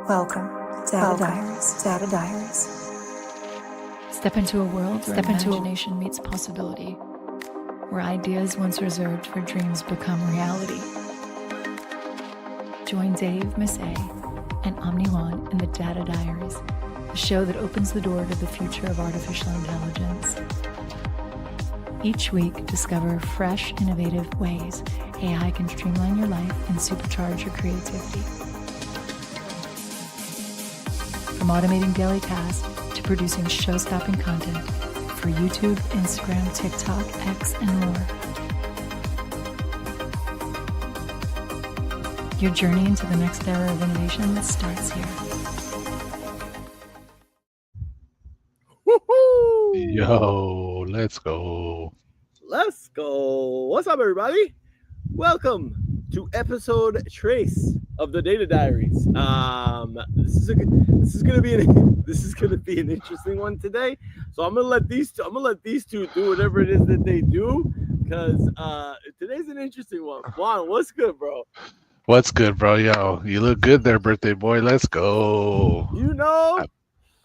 Welcome, Data Diaries. Data Diaries. Step into a world where imagination meets possibility, where ideas once reserved for dreams become reality. Join Dave, Miss A, and Omni-Wan in the Data Diaries, a show that opens the door to the future of artificial intelligence. Each week, discover fresh, innovative ways AI can streamline your life and supercharge your creativity. From automating daily tasks to producing show-stopping content for YouTube, Instagram, TikTok, X, and more. Your journey into the next era of innovation starts here. Woohoo! Yo, let's go. Let's go. What's up, everybody? Welcome to episode trace of the Data Diaries. This is gonna be an interesting one today. So I'm gonna let these two do whatever it is that they do, because today's an interesting one. Juan, what's good, bro? What's good, bro? Yo, you look good there, birthday boy. Let's go. You know.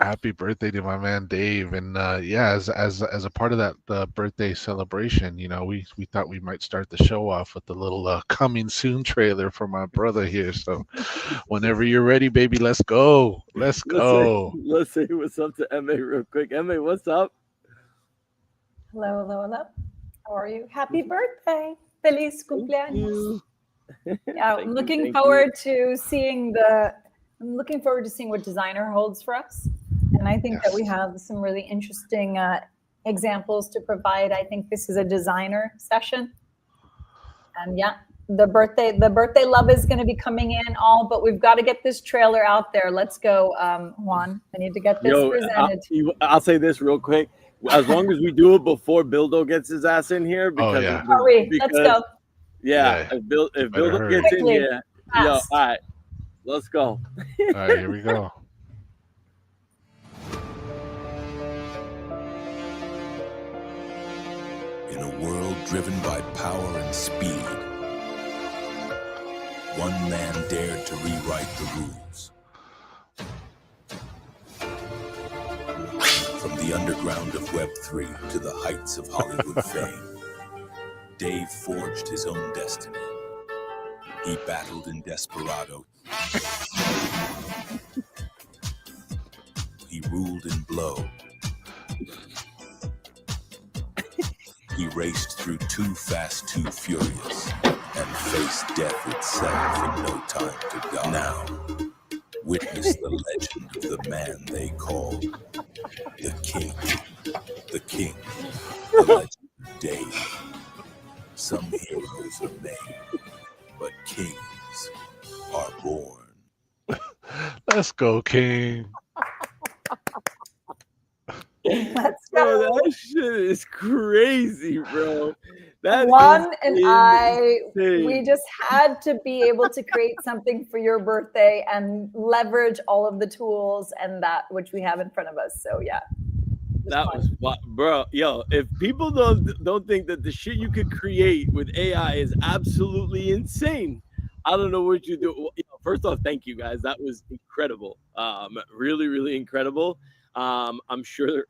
Happy birthday to my man Dave, and yeah, as a part of that birthday celebration, you know, we thought we might start the show off with the little coming soon trailer for my brother here. So, whenever you're ready, baby, let's go. Let's go. Let's say what's up to Emma real quick. Emma, what's up? Hello. How are you? Happy birthday! Feliz cumpleaños! Yeah, I'm looking forward to seeing what Designer holds for us. And I think that we have some really interesting examples to provide. I think this is a designer session. And yeah, the birthday love is going to be coming in but we've got to get this trailer out there. Let's go, Juan. I need to get this presented. I'll say this real quick. As long as we do it before Bildo gets his ass in here. Because let's go. Yeah, if Bildo gets in here. Yo, all right. Let's go. All right, here we go. In a world driven by power and speed, one man dared to rewrite the rules. From the underground of Web3 to the heights of Hollywood fame, Dave forged his own destiny. He battled in Desperado. He ruled in Blow. He raced through Too Fast, Too Furious and faced death itself in no time to die. Now, witness the legend of the man they call the King. The King, the legend of Dave. Some heroes are made, but kings are born. Let's go, King. Let's Bro, go. that shit is crazy, bro. Juan and I, we just had to be able to create something for your birthday and leverage all of the tools and that which we have in front of us. So yeah. That was what, bro. Yo, if people don't think that the shit you could create with AI is absolutely insane, I don't know what you do. First off, thank you guys. That was incredible. Really, really incredible. I'm sure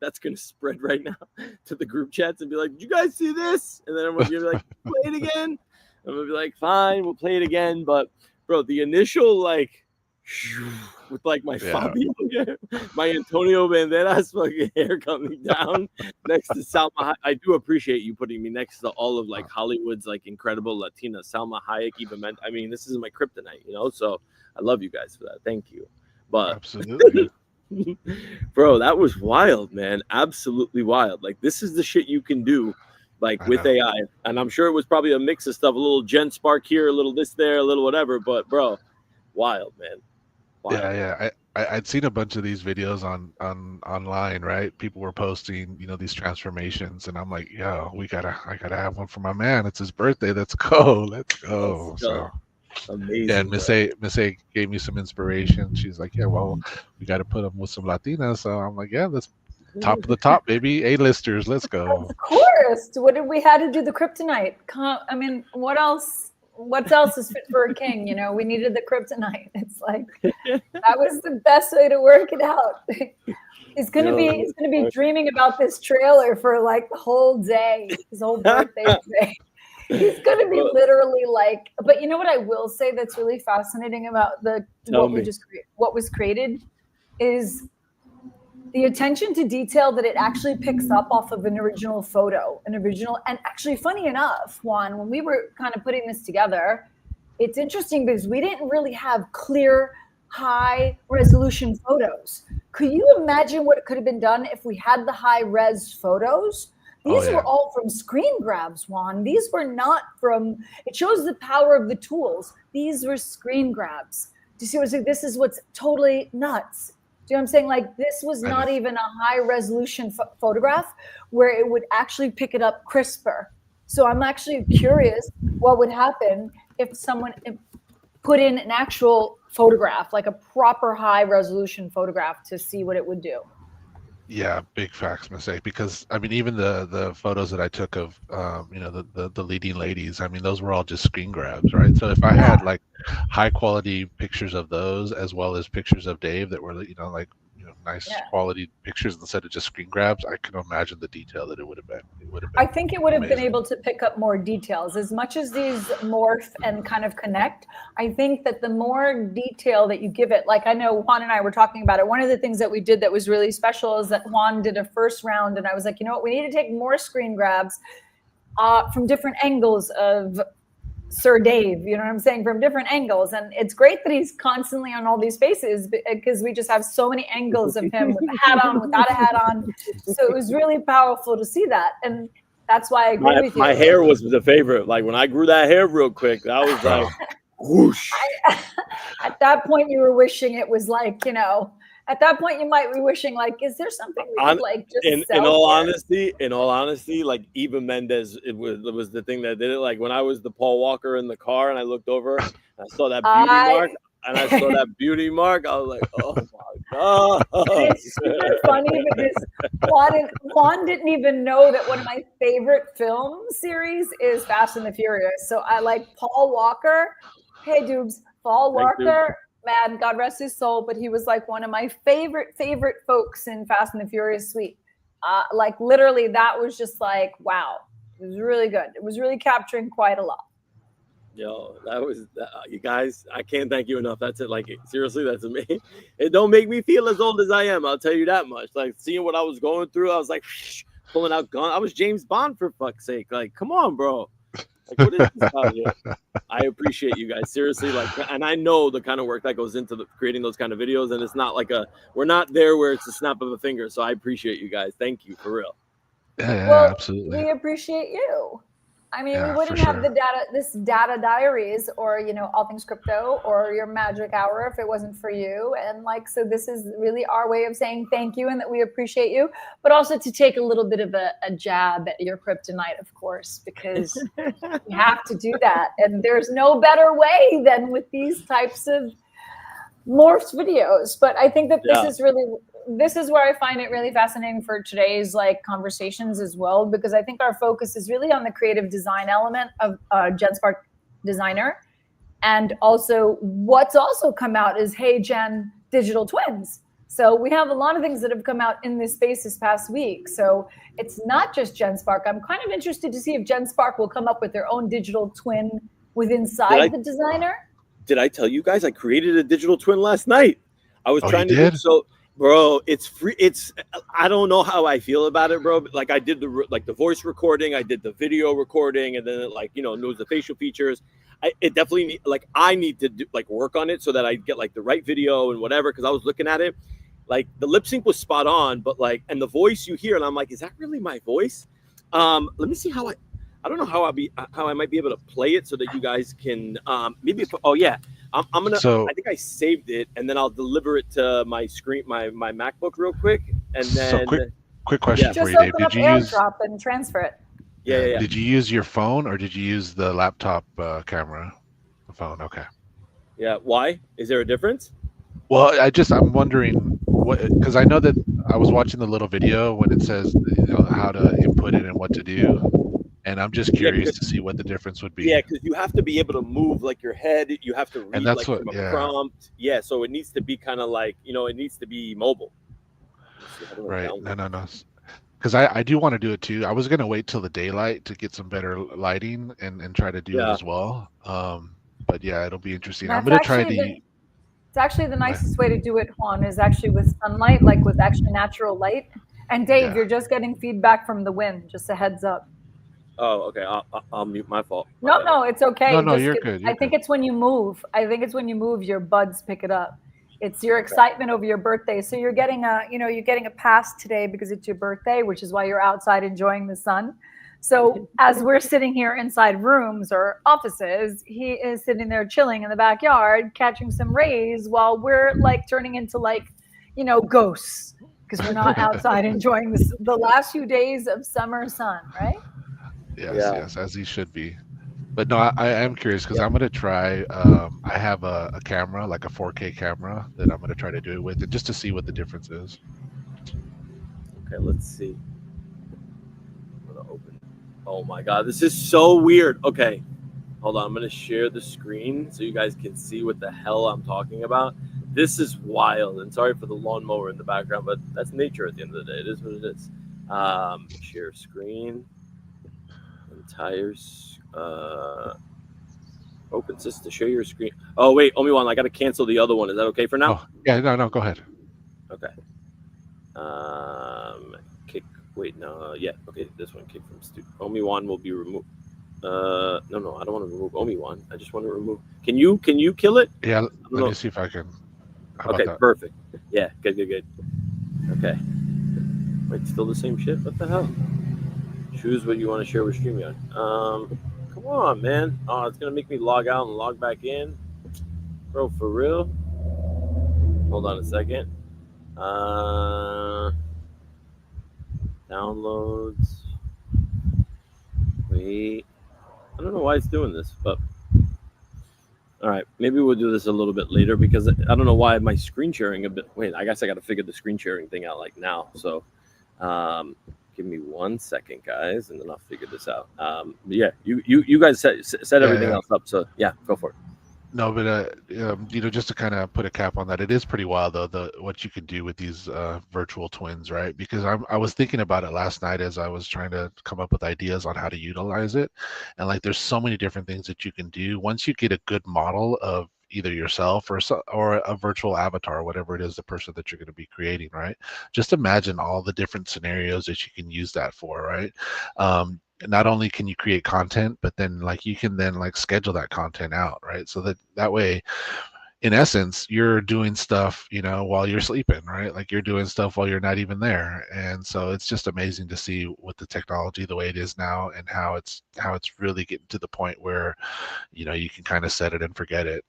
that's gonna spread right now to the group chats and be like, "Did you guys see this?" And then everyone's gonna be like, "Play it again." I'm gonna be like, "Fine, we'll play it again." But bro, the initial with my Fabio, my Antonio Banderas fucking hair coming down next to Salma. I do appreciate you putting me next to all of Hollywood's incredible Latina Salma Hayek. I mean, this is my kryptonite, you know. So I love you guys for that. Thank you. But Absolutely. Bro, that was wild, man. Absolutely wild. This is the shit you can do with AI. And I'm sure it was probably a mix of stuff, a little Genspark here, a little this there, a little whatever. But bro, wild, man. Wild. Yeah. I'd seen a bunch of these videos online, right? People were posting, these transformations, and I'm like, yo, I gotta have one for my man. It's his birthday. Let's go. So amazing. Yeah, and Miss A gave me some inspiration. She's like, yeah, well, we got to put them with some Latinas. So I'm like, yeah, let's top of the top, baby. A-listers, let's go. Of course. What did we had to do the kryptonite? I mean, what else what else is fit for a king? You know, we needed the kryptonite. It's like that was the best way to work it out. He's gonna be dreaming about this trailer for like the whole day, his whole birthday day. He's gonna be literally like. But you know what I will say that's really fascinating about what was created is the attention to detail that it actually picks up off of an original photo, and actually funny enough, Juan, when we were kind of putting this together, it's interesting because we didn't really have clear, high resolution photos. Could you imagine what could have been done if we had the high res photos? These were all from screen grabs, Juan. These were not from, it shows the power of the tools. These were screen grabs. Do you see what I'm saying? This is what's totally nuts. Do you know what I'm saying? Like this was not even a high resolution photograph where it would actually pick it up crisper. So I'm actually curious what would happen if someone put in an actual photograph, like a proper high resolution photograph to see what it would do. Yeah, big facts mistake, because I mean even the photos that I took of you know the leading ladies, I mean those were all just screen grabs, right? So if I had like high quality pictures of those as well as pictures of Dave that were like nice quality pictures instead of just screen grabs, I can imagine the detail that it would have been. I think it would have been able to pick up more details. As much as these morph and kind of connect, I think that the more detail that you give it, like I know Juan and I were talking about it, one of the things that we did that was really special is that Juan did a first round and I was like, you know what, we need to take more screen grabs from different angles of Sir Dave, you know what I'm saying, from different angles. And it's great that he's constantly on all these faces because we just have so many angles of him with a hat on, without a hat on. So it was really powerful to see that. And that's why I agree with you. My hair was the favorite. Like when I grew that hair real quick, that was like, whoosh. At that point, you were wishing it was like, at that point you might be wishing like, is there something we could like just in all honesty, like Eva Mendes, it was the thing that did it. Like when I was the Paul Walker in the car and I looked over and I saw that beauty mark, I was like, oh my god. It's super funny because Juan didn't even know that one of my favorite film series is Fast and the Furious. So I like Paul Walker. Hey Dubes, Paul Walker. Man, God rest his soul, but he was like one of my favorite folks in Fast and the Furious suite. Like literally, that was just like, wow, it was really good. It was really capturing quite a lot. Yo, that was you guys. I can't thank you enough. That's it. Like seriously, that's amazing. It don't make me feel as old as I am. I'll tell you that much. Like seeing what I was going through, I was like pulling out gun. I was James Bond for fuck's sake. Like, come on, bro. Like, what is this out here? I appreciate you guys seriously, like, and I know the kind of work that goes into creating those kind of videos, and it's not like we're not there where it's a snap of a finger. So I appreciate you guys. Thank you for real. Yeah, absolutely. We appreciate you. I mean, we wouldn't have this data diaries or, all things crypto or your magic hour if it wasn't for you. And like, so this is really our way of saying thank you and that we appreciate you, but also to take a little bit of a jab at your kryptonite, of course, because you have to do that. And there's no better way than with these types of morphed videos. But I think that this is where I find it really fascinating for today's like conversations as well, because I think our focus is really on the creative design element of Genspark Designer. And also what's also come out is Hey Gen digital twins. So we have a lot of things that have come out in this space this past week. So it's not just Genspark. I'm kind of interested to see if Genspark will come up with their own digital twin inside the designer. Did I tell you guys I created a digital twin last night? I was trying to do so. Bro, it's free. I don't know how I feel about it, bro. But like I did the voice recording, I did the video recording, and then it knows the facial features. It definitely I need to do work on it so that I get like the right video and whatever. Because I was looking at it, like the lip sync was spot on, but and the voice you hear, and I'm like, is that really my voice? Let me see how I don't know how I might be able to play it so that you guys can maybe. I'm gonna. I think I saved it, and then I'll deliver it to my screen, my MacBook, real quick, and then. So quick question for you, Dave. Did you use AirDrop and transfer it? Yeah. Did you use your phone or did you use the laptop camera? The phone, okay. Yeah. Why? Is there a difference? Well, I'm wondering because I know that I was watching the little video when it says how to input it and what to do. And I'm just curious to see what the difference would be. Yeah, because you have to be able to move like your head. You have to read like from a prompt. Yeah, so it needs to be kind of like, it needs to be mobile. Let's see, how do I Right. download No. Because I do want to do it too. I was gonna wait till the daylight to get some better lighting and try to do it as well. But yeah, it'll be interesting. I'm gonna try the. It's actually the nicest way to do it, Juan, is actually with sunlight, like with actually natural light. And Dave, you're just getting feedback from the wind. Just a heads up. Oh, okay. I'll mute. My fault. No, it's okay. No, you're good. I think it's when you move. Your buds pick it up. It's your excitement over your birthday. So you're getting a pass today because it's your birthday, which is why you're outside enjoying the sun. So as we're sitting here inside rooms or offices, he is sitting there chilling in the backyard, catching some rays while we're like turning into ghosts because we're not outside enjoying the last few days of summer sun, right? Yes, as he should be. But no, I am curious because I'm gonna try. I have a camera, like a 4K camera, that I'm gonna try to do it with, and just to see what the difference is. Okay, let's see. I'm gonna open. Oh my god, this is so weird. Okay, hold on. I'm gonna share the screen so you guys can see what the hell I'm talking about. This is wild, and sorry for the lawnmower in the background, but that's nature at the end of the day. It is what it is. Share screen. Entire open system to share your screen. Oh wait, Omi-Wan, I gotta cancel the other one. Is that okay for now? Oh, yeah, no, go ahead. Okay. Kick. Wait, no. Yeah. Okay, this one. Kick from studio. Omi-Wan will be removed. No, I don't want to remove Omi-Wan. I just want to remove. Can you kill it? Yeah. Let me see if I can. Okay, perfect. Yeah, good. Okay. Wait, still the same shit? What the hell? Choose what you want to share with StreamYard. Come on, man. Oh, it's gonna make me log out and log back in, bro. For real? Hold on a second. Downloads. Wait. I don't know why it's doing this, but all right. Maybe we'll do this a little bit later because I don't know why my screen sharing a bit. Wait, I guess I got to figure the screen sharing thing out like now. So, give me 1 second, guys, and then I'll figure this out. Yeah, you guys set everything else up. So yeah, go for it. No, but just to kind of put a cap on that, it is pretty wild though what you can do with these virtual twins, right? Because I was thinking about it last night as I was trying to come up with ideas on how to utilize it, and like there's so many different things that you can do once you get a good model of either yourself or a virtual avatar, whatever it is, the person that you're going to be creating, right? Just imagine all the different scenarios that you can use that for, right? Not only can you create content, but then like you can then like schedule that content out, right? So that way, in essence, you're doing stuff, while you're sleeping, right? Like you're doing stuff while you're not even there. And so it's just amazing to see with the technology the way it is now and how it's really getting to the point where, you can kind of set it and forget it.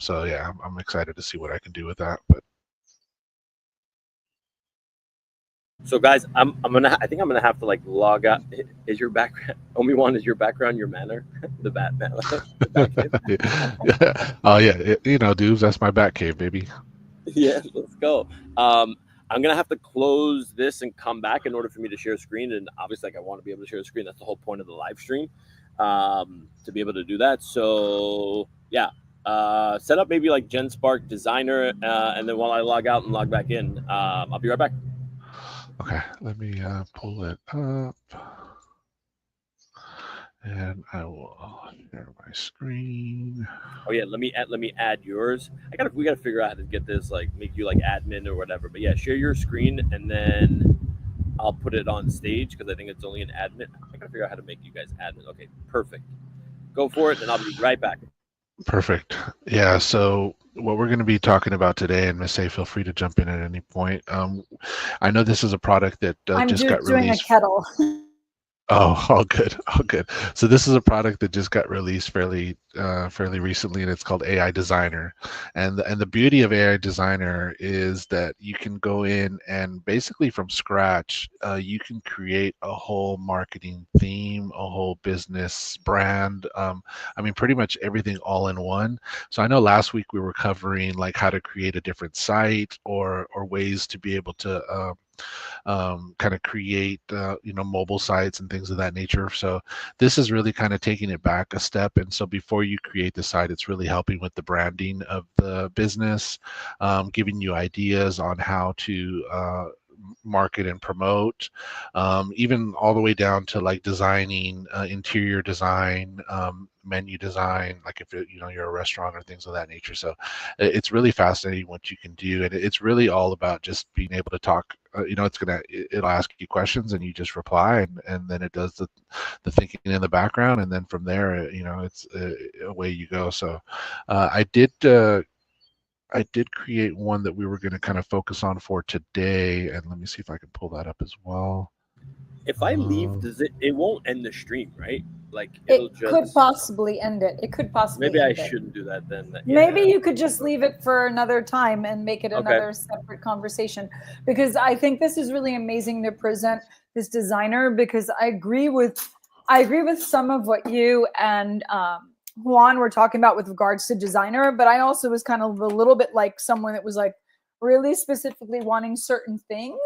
So yeah, I'm excited to see what I can do with that. But so guys, I think I'm gonna have to like log out. Is your background Omi-Wan? Is your background your manor? The Batman. Oh yeah, dudes, that's my bat cave, baby. Yeah, let's go. I'm gonna have to close this and come back in order for me to share screen. And obviously, like I want to be able to share a screen. That's the whole point of the live stream, to be able to do that. So yeah, set up maybe like Genspark Designer, and then while I log out and log back in, I'll be right back. Okay, let me pull it up, and I will share my screen. Oh yeah, let me add yours. We gotta figure out how to get this, like make you like admin or whatever. But yeah, share your screen and then I'll put it on stage because I think it's only an admin. I gotta figure out how to make you guys admin. Okay, perfect. Go for it, and I'll be right back. Perfect. Yeah. So what we're going to be talking about today, and Miss A, feel free to jump in at any point. I know this is a product that just got released. I'm doing a kettle. Oh, all good. So this is a product that just got released fairly recently, and it's called AI Designer. And the beauty of AI Designer is that you can go in and basically from scratch, you can create a whole marketing theme, a whole business brand. Pretty much everything all in one. So I know last week we were covering like how to create a different site or ways to be able to kind of create mobile sites and things of that nature. So this is really kind of taking it back a step. And so before you create the site, it's really helping with the branding of the business, giving you ideas on how to market and promote, even all the way down to like designing interior design, menu design, like if you're a restaurant or things of that nature. So it's really fascinating what you can do, and it's really all about just being able to talk. It'll ask you questions and you just reply, and then it does the thinking in the background, and then from there it's away you go. So I did create one that we were going to kind of focus on for today, and let me see if I can pull that up as well. If I leave, it won't end the stream, right? Like it could possibly end it. It could possibly. Maybe I shouldn't do that then. Maybe you could just leave it for another time and make it another separate conversation, because I think this is really amazing to present this designer, because I agree with some of what you and Juan were talking about with regards to designer, but I also was kind of a little bit like someone that was like really specifically wanting certain things,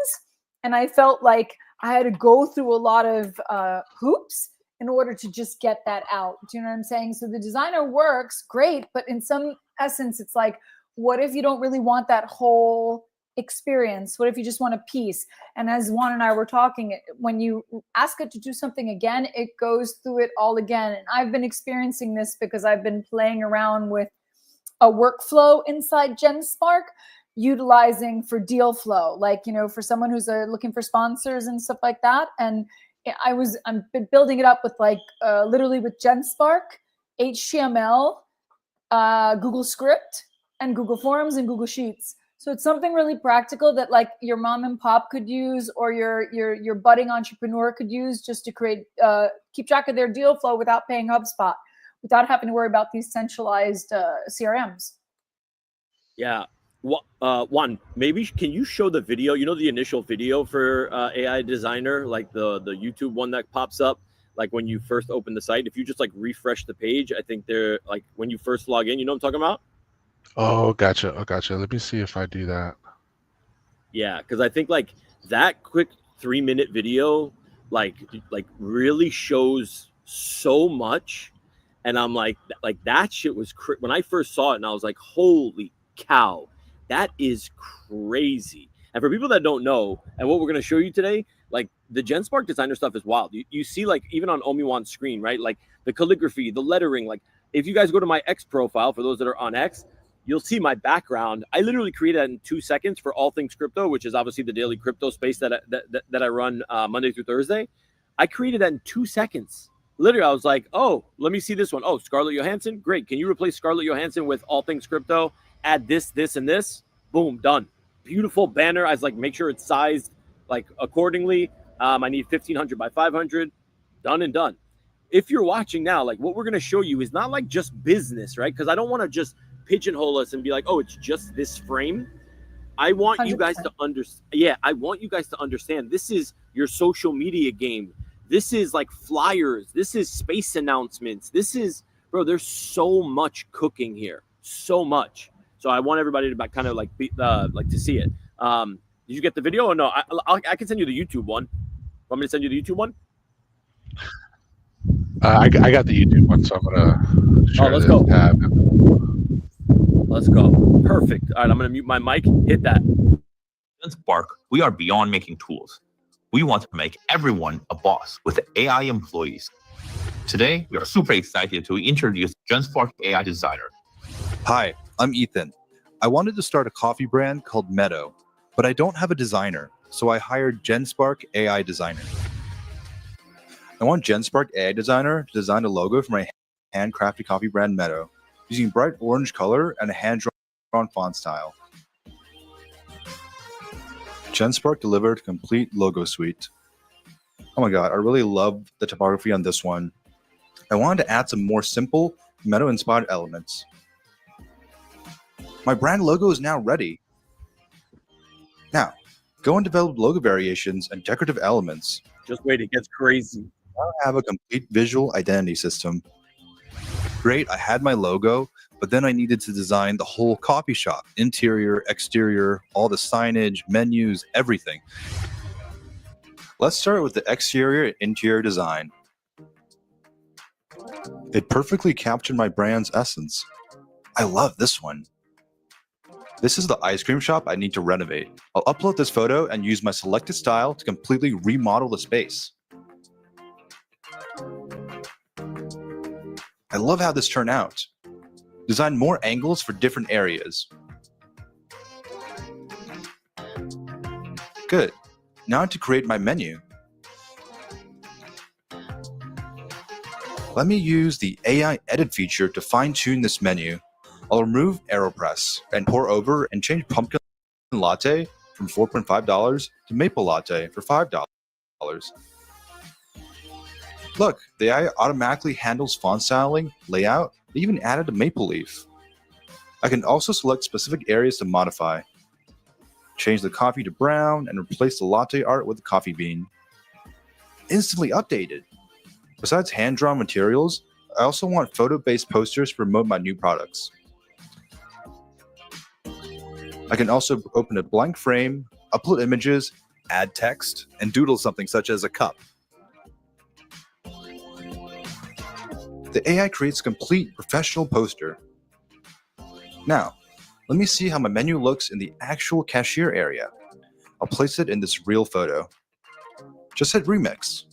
and I felt like I had to go through a lot of hoops in order to just get that out. Do you know what I'm saying? So the designer works great, but in some essence, it's like, what if you don't really want that whole experience? What if you just want a piece? And as Juan and I were talking, when you ask it to do something again, it goes through it all again. And I've been experiencing this because I've been playing around with a workflow inside Genspark, utilizing for deal flow, like, for someone who's looking for sponsors and stuff like that. And I'm been building it up with literally with Genspark, HTML, Google Script, and Google Forms and Google Sheets. So it's something really practical that like your mom and pop could use, or your budding entrepreneur could use, just to keep track of their deal flow without paying HubSpot, without having to worry about these centralized CRMs. Yeah. Juan, maybe can you show the video? The initial video for AI Designer, like the YouTube one that pops up, like when you first open the site. If you just like refresh the page, I think they're like when you first log in. You know what I'm talking about? Oh, gotcha. Let me see if I do that. Yeah, because I think like that quick 3-minute video, like really shows so much, and I'm like that shit was when I first saw it, and I was like, holy cow. That is crazy. And for people that don't know, and what we're going to show you today, like the Genspark Designer stuff is wild. You see, like even on Omiwan's screen, right? Like the calligraphy, the lettering. Like if you guys go to my X profile, for those that are on X, you'll see my background. I literally created that in 2 seconds for All Things Crypto, which is obviously the daily crypto space that I run Monday through Thursday. I created that in 2 seconds. Literally, I was like, oh, let me see this one. Oh, Scarlett Johansson. Great. Can you replace Scarlett Johansson with All Things Crypto? Add this, this, and this. Boom, done. Beautiful banner. I was like, make sure it's sized like accordingly. I need 1500 by 500. Done and done. If you're watching now, like what we're going to show you is not like just business, right? Because I don't want to just pigeonhole us and be like, oh, it's just this frame. I want 100%. You guys to understand. Yeah, I want you guys to understand this is your social media game. This is like flyers. This is space announcements. This is, bro, there's so much cooking here. So much. So I want everybody to kind of like to see it. Did you get the video or no? I can send you the YouTube one. Want me to send you the YouTube one? I got the YouTube one, so I'm gonna share let's this go. tab. Let's go. Perfect. All right, I'm gonna mute my mic. Hit that. Genspark, we are beyond making tools. We want to make everyone a boss with AI employees. Today, we are super excited to introduce Genspark AI Designer. Hi, I'm Ethan. I wanted to start a coffee brand called Meadow, but I don't have a designer, so I hired Genspark AI Designer. I want Genspark AI Designer to design a logo for my handcrafted coffee brand Meadow, using bright orange color and a hand-drawn font style. Genspark delivered a complete logo suite. Oh my god, I really love the typography on this one. I wanted to add some more simple, Meadow-inspired elements. My brand logo is now ready. Now, go and develop logo variations and decorative elements. Just wait, it gets crazy. Now I have a complete visual identity system. Great, I had my logo, but then I needed to design the whole coffee shop, interior, exterior, all the signage, menus, everything. Let's start with the exterior and interior design. It perfectly captured my brand's essence. I love this one. This is the ice cream shop I need to renovate. I'll upload this photo and use my selected style to completely remodel the space. I love how this turned out. Design more angles for different areas. Good. Now to create my menu. Let me use the AI edit feature to fine-tune this menu. I'll remove AeroPress and pour over and change pumpkin latte from $4.5 to maple latte for $5. Look, the AI automatically handles font styling, layout, they even added a maple leaf. I can also select specific areas to modify. Change the coffee to brown and replace the latte art with the coffee bean. Instantly updated. Besides hand-drawn materials, I also want photo-based posters to promote my new products. I can also open a blank frame, upload images, add text, and doodle something such as a cup. The AI creates a complete professional poster. Now, let me see how my menu looks in the actual cashier area. I'll place it in this real photo. Just hit remix.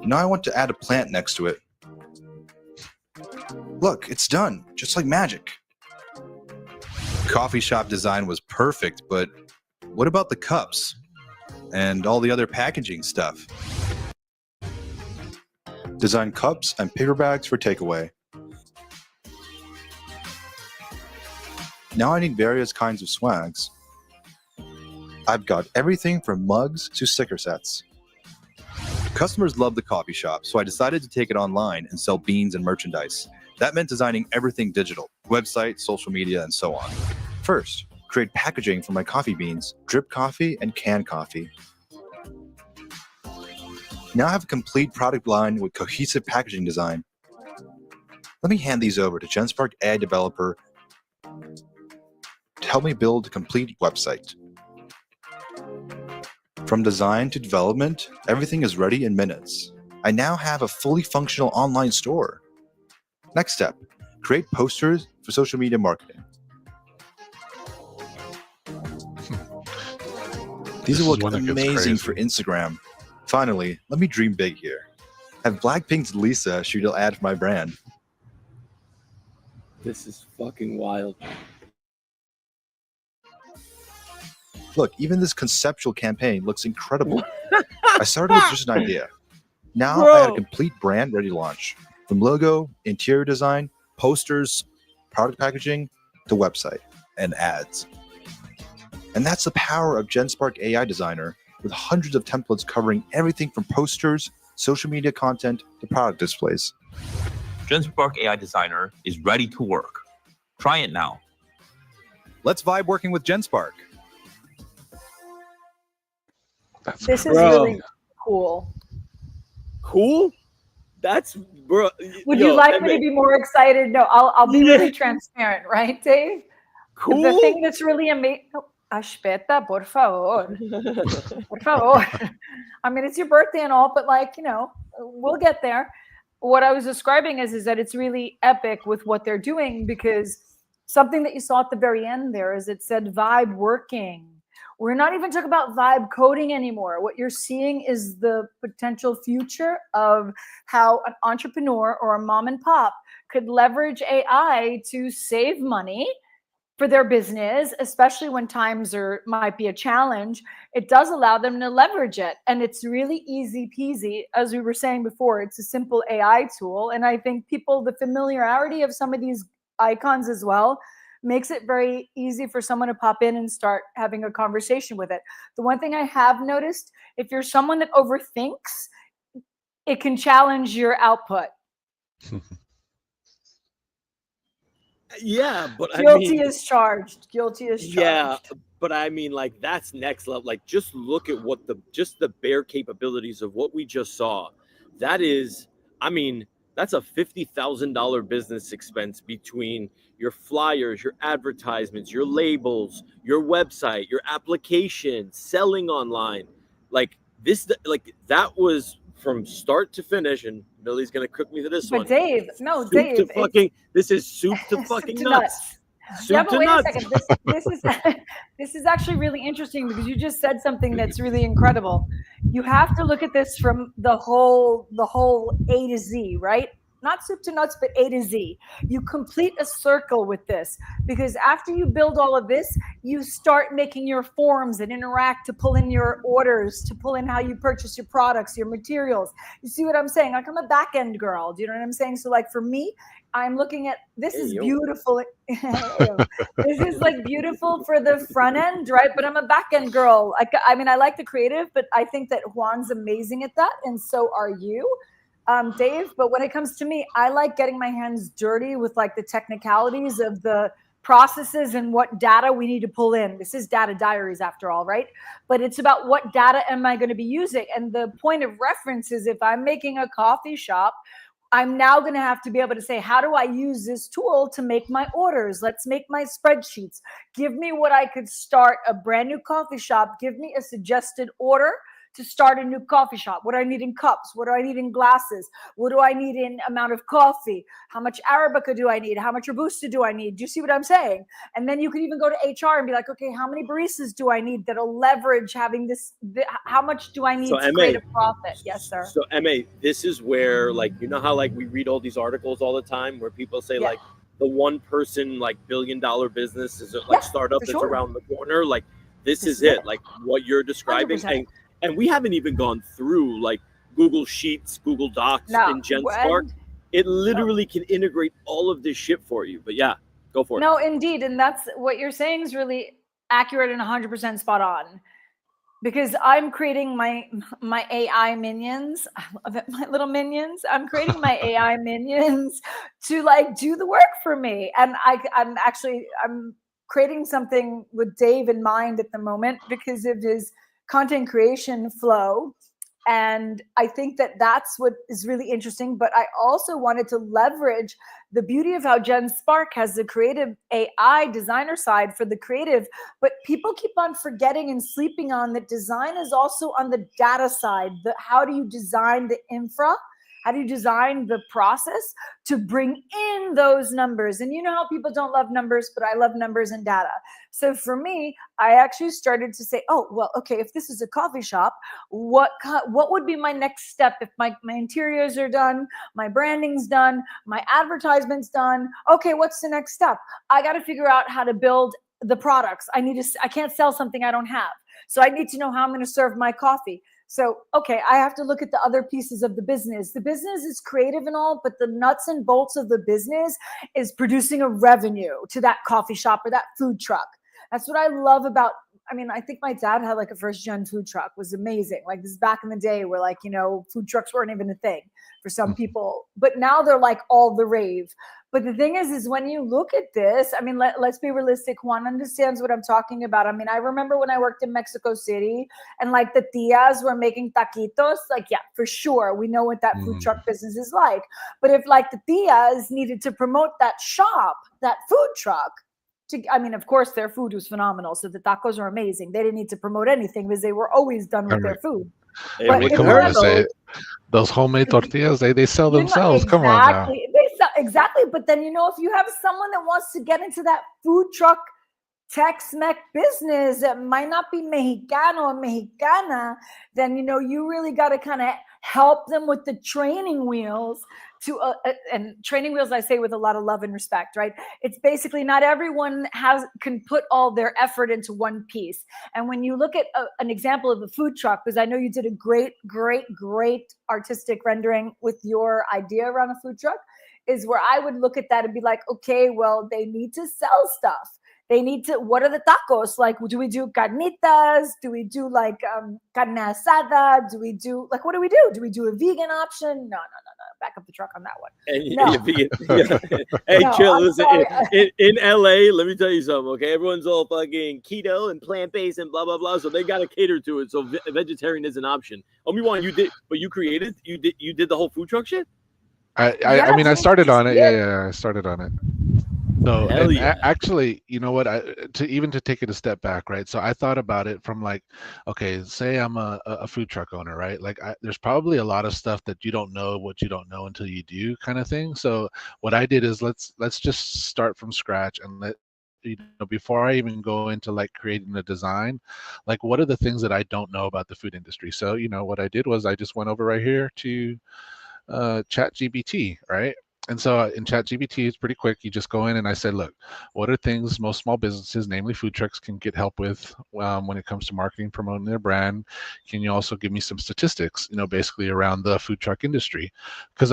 Now I want to add a plant next to it. Look, it's done, just like magic. Coffee shop design was perfect, but what about the cups? And all the other packaging stuff? Design cups and paper bags for takeaway. Now I need various kinds of swags. I've got everything from mugs to sticker sets. Customers love the coffee shop, so I decided to take it online and sell beans and merchandise. That meant designing everything digital, website, social media, and so on. First, create packaging for my coffee beans, drip coffee, and canned coffee. Now I have a complete product line with cohesive packaging design. Let me hand these over to Genspark AI developer to help me build a complete website. From design to development, everything is ready in minutes. I now have a fully functional online store. Next step, create posters for social media marketing. These will look amazing for Instagram. Finally, let me dream big here. Have Blackpink's Lisa shoot an ad for my brand. This is fucking wild. Look, even this conceptual campaign looks incredible. I started with just an idea. Now I have a complete brand ready to launch. From logo, interior design, posters, product packaging, to website, and ads. And that's the power of Genspark AI Designer, with hundreds of templates covering everything from posters, social media content, to product displays. Genspark AI Designer is ready to work. Try it now. Let's vibe working with Genspark. This is really cool. Cool? That's, bro. Would you like me to be more excited? No, I'll be really transparent, right, Dave? Cool. The thing that's really amazing. Oh, Ashpeta, por favor. Por favor. I mean, it's your birthday and all, but like, you know, we'll get there. What I was describing is that it's really epic with what they're doing, because something that you saw at the very end there is it said vibe working. We're not even talking about vibe coding anymore. What you're seeing is the potential future of how an entrepreneur or a mom and pop could leverage AI to save money for their business, especially when times might be a challenge. It does allow them to leverage it. And it's really easy peasy. As we were saying before, it's a simple AI tool. And I think the familiarity of some of these icons as well makes it very easy for someone to pop in and start having a conversation with it. The one thing I have noticed, if you're someone that overthinks, it can challenge your output. Yeah, but guilty is charged. Guilty is charged. Yeah, but I mean, like, that's next level. Like, just look at what the bare capabilities of what we just saw. That is, I mean, That's a $50,000 business expense between your flyers, your advertisements, your labels, your website, your application, selling online. Like this, like that was from start to finish. And Billy's gonna cook me to this But one. Dave, no, Soup to Dave, it's fucking. This is soup to soup fucking to nuts. Yeah, Soup but to wait a nuts. second. This is this is actually really interesting because you just said something that's really incredible. You have to look at this from the whole A to Z, right? Not soup to nuts, but A to Z. You complete a circle with this because after you build all of this, you start making your forms and interact to pull in your orders, to pull in how you purchase your products, your materials. You see what I'm saying? Like I'm a back end girl. Do you know what I'm saying? So like for me, I'm looking at this is beautiful. This is like beautiful for the front end, right? But I'm a back end girl. I mean, I like the creative, but I think that Juan's amazing at that, and so are you, Dave. But when it comes to me, I like getting my hands dirty with like the technicalities of the processes and what data we need to pull in. This is data diaries after all, right? But it's about what data am I going to be using, and the point of reference is if I'm making a coffee shop, I'm now going to have to be able to say, how do I use this tool to make my orders? Let's make my spreadsheets. Give me what I could start a brand new coffee shop. Give me a suggested order to start a new coffee shop. What do I need in cups? What do I need in glasses? What do I need in amount of coffee? How much Arabica do I need? How much Robusta do I need? Do you see what I'm saying? And then you can even go to HR and be like, okay, how many baristas do I need that'll leverage having this? How much do I need to create a profit? Yes, sir. So MA, this is where like, you know how like we read all these articles all the time where people say like the one person like $1 billion business is like startup that's around the corner. Like this is it, like what you're describing. 100%. And we haven't even gone through like Google Sheets, Google Docs, and Genspark. It literally can integrate all of this shit for you. But yeah, go for it. No, indeed. And that's what you're saying is really accurate and 100% spot on. Because I'm creating my AI minions. I love it, my little minions. I'm creating my AI minions to like do the work for me. And I'm creating something with Dave in mind at the moment because of his content creation flow. And I think that that's what is really interesting. But I also wanted to leverage the beauty of how Genspark has the creative AI designer side for the creative. But people keep on forgetting and sleeping on that design is also on the data side. How do you design the infra? How do you design the process to bring in those numbers? And you know how people don't love numbers, but I love numbers and data. So for me, I actually started to say, oh, well, okay, if this is a coffee shop, what would be my next step if my interiors are done, my branding's done, my advertisement's done? Okay, what's the next step? I got to figure out how to build the products. I can't sell something I don't have. So I need to know how I'm going to serve my coffee. So, okay, I have to look at the other pieces of the business. The business is creative and all, but the nuts and bolts of the business is producing a revenue to that coffee shop or that food truck. That's what I love about, I mean, I think my dad had like a first gen food truck. It was amazing. Like this is back in the day where like, you know, food trucks weren't even a thing for some people, but now they're like all the rave. But the thing is when you look at this, I mean, let's be realistic. Juan understands what I'm talking about. I mean, I remember when I worked in Mexico City and like the tias were making taquitos, like, yeah, for sure. We know what that food truck business is like. But if like the tias needed to promote that shop, that food truck, I mean, of course, their food was phenomenal. So the tacos are amazing. They didn't need to promote anything because they were always done with their food. But come on, say those homemade tortillas, they sell themselves. Exactly, come on now. They sell, exactly. But then, you know, if you have someone that wants to get into that food truck Tex-Mex business that might not be Mexicano or Mexicana, then, you know, you really got to kind of help them with the training wheels and training wheels, I say with a lot of love and respect, right? It's basically not everyone can put all their effort into one piece. And when you look at an example of a food truck, because I know you did a great artistic rendering with your idea around a food truck, is where I would look at that and be like, okay, well, they need to sell stuff. They need to, what are the tacos? Like, do we do carnitas? Do we do like carne asada? Do we do, like, what do we do? Do we do a vegan option? No. Back up the truck on that one. Hey, chill. Listen, in LA, let me tell you something, okay? Everyone's all fucking keto and plant-based and blah, blah, blah. So they got to cater to it. So vegetarian is an option. Omi-Wan, you did the whole food truck shit? I mean, I so started to on see it. Yeah, I started on it. So, Hell and yeah. actually, you know what? To take it a step back, right? So I thought about it from like, okay, say I'm a food truck owner, right? Like, there's probably a lot of stuff that you don't know what you don't know until you do, kind of thing. So what I did is let's just start from scratch and before I even go into like creating a design, like what are the things that I don't know about the food industry? So what I did was I just went over right here to chat gbt, right? And so in chat gbt, it's pretty quick. You just go in and I said, look, what are things most small businesses, namely food trucks, can get help with when it comes to marketing, promoting their brand? Can you also give me some statistics, basically around the food truck industry? Because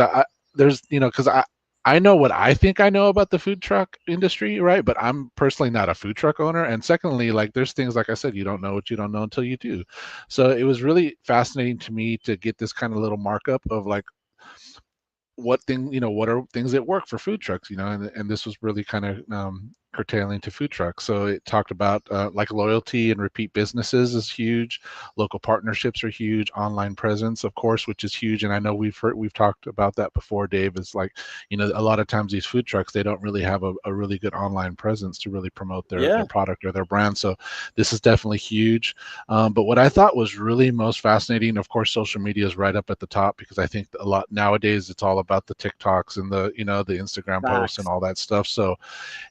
I know what I think I know about the food truck industry, right? But I'm personally not a food truck owner. And secondly, like there's things, like I said, you don't know what you don't know until you do. So it was really fascinating to me to get this kind of little markup of like, what are things that work for food trucks, and this was really kind of curtailing to food trucks. So it talked about like loyalty and repeat businesses is huge, local partnerships are huge, online presence, of course, which is huge. And I know we've talked about that before, Dave. Is like, a lot of times these food trucks, they don't really have a really good online presence to really promote their product or their brand. So this is definitely huge. But what I thought was really most fascinating, of course, social media is right up at the top, because I think a lot nowadays it's all about the TikToks and the Instagram posts and all that stuff. So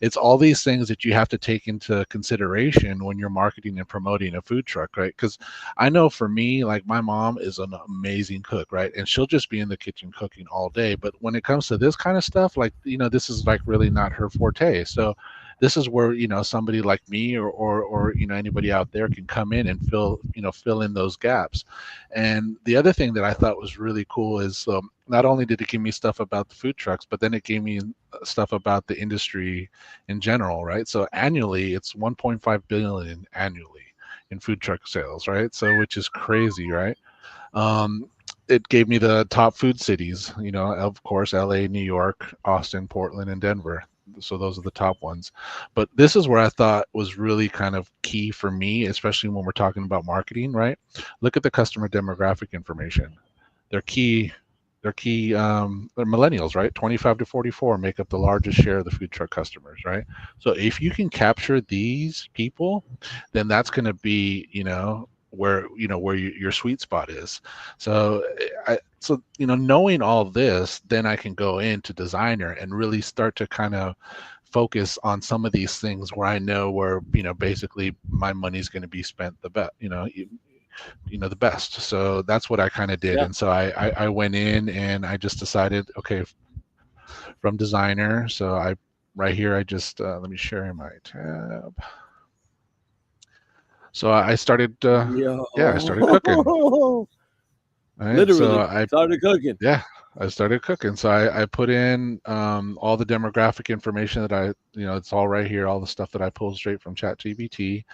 it's all these things that you have to take into consideration when you're marketing and promoting a food truck, right? Because I know for me, like my mom is an amazing cook, right? And she'll just be in the kitchen cooking all day. But when it comes to this kind of stuff, like, this is like really not her forte. So this is where somebody like me or anybody out there can come in and fill in those gaps. And the other thing that I thought was really cool is not only did it give me stuff about the food trucks, but then it gave me stuff about the industry in general, right? So annually, it's 1.5 billion annually in food truck sales, right? So which is crazy, right? It gave me the top food cities, of course, LA, New York, Austin, Portland, and Denver. So those are the top ones. But this is where I thought was really kind of key for me, especially when we're talking about marketing, right? Look at the customer demographic information. They're key. They're millennials, right? 25 to 44 make up the largest share of the food truck customers, right? So if you can capture these people, then that's going to be, where your sweet spot is. So knowing all this, then I can go into designer and really start to kind of focus on some of these things where I know where basically my money's going to be spent the best, the best. So that's what I kind of did. And so I went in and I just decided, okay, from designer. So right here, I just let me share my tab. So I started I started cooking. Right? Literally So I started cooking. Yeah, I started cooking. So I put in all the demographic information that it's all right here, all the stuff that I pulled straight from ChatGPT.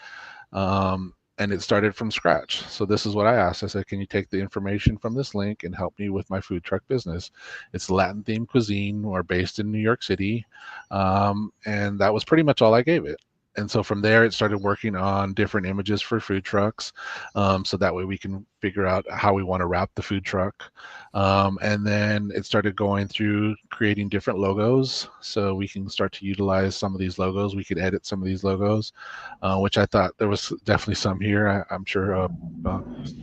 And it started from scratch. So this is what I asked. I said, can you take the information from this link and help me with my food truck business? It's Latin themed cuisine. We're based in New York City. And that was pretty much all I gave it. And so from there, it started working on different images for food trucks. So that way we can figure out how we want to wrap the food truck. And then it started going through creating different logos. So we can start to utilize some of these logos. We could edit some of these logos, which I thought there was definitely some here. I'm sure Miss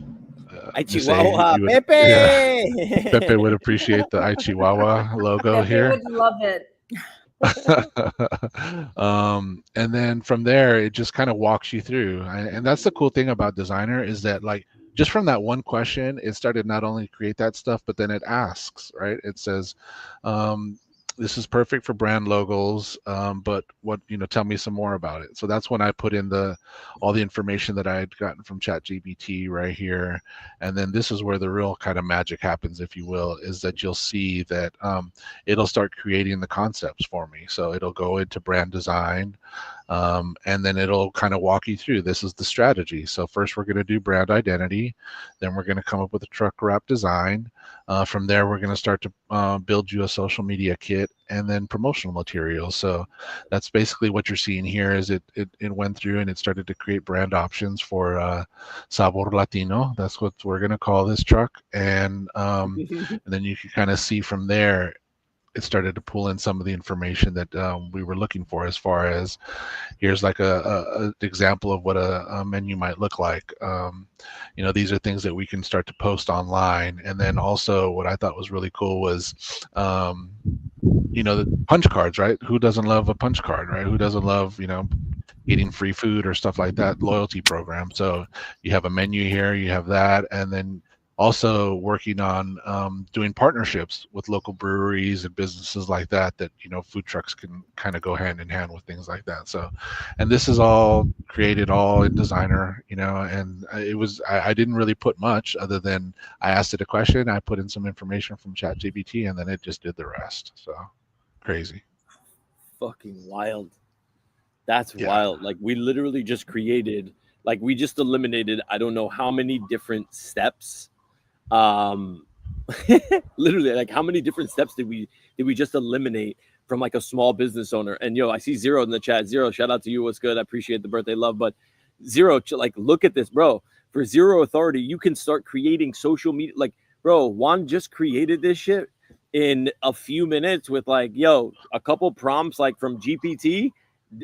A, Chihuahua, you would, Pepe. yeah, Pepe would appreciate the Chihuahua logo Pepe here. would love it. And then from there, it just kind of walks you through. And that's the cool thing about designer, is that like just from that one question, it started not only create that stuff, but then it asks, right? It says, this is perfect for brand logos, but tell me some more about it. So that's when I put in all the information that I had gotten from ChatGPT right here. And then this is where the real kind of magic happens, if you will, is that you'll see that it'll start creating the concepts for me. So it'll go into brand design, and then it'll kind of walk you through, this is the strategy. So first we're going to do brand identity, then we're going to come up with a truck wrap design. From there, we're going to start to build you a social media kit and then promotional materials. So that's basically what you're seeing here. Is it went through and it started to create brand options for Sabor Latino. That's what we're going to call this truck. And then you can kind of see from there, it started to pull in some of the information that we were looking for, as far as here's like a example of what a menu might look like. These are things that we can start to post online. And then also what I thought was really cool was the punch cards, right? Who doesn't love a punch card, right? Who doesn't love getting free food or stuff like that, loyalty program. So you have a menu here, you have that, and then also working on doing partnerships with local breweries and businesses like that food trucks can kind of go hand in hand with things like that. So, and this is all created all in Designer, and I didn't really put much other than I asked it a question, I put in some information from ChatGPT, and then it just did the rest. So crazy. Fucking wild. That's wild. Like, we literally just created, like, we just eliminated, I don't know how many different steps. Literally, like, how many different steps did we just eliminate from like a small business owner? And I see Zero in the chat. Zero, shout out to you. What's good? I appreciate the birthday love. But Zero, like, look at this, bro. For Zero Authority, you can start creating social media. Like, bro, Juan just created this shit in a few minutes with like, a couple prompts, like from GPT,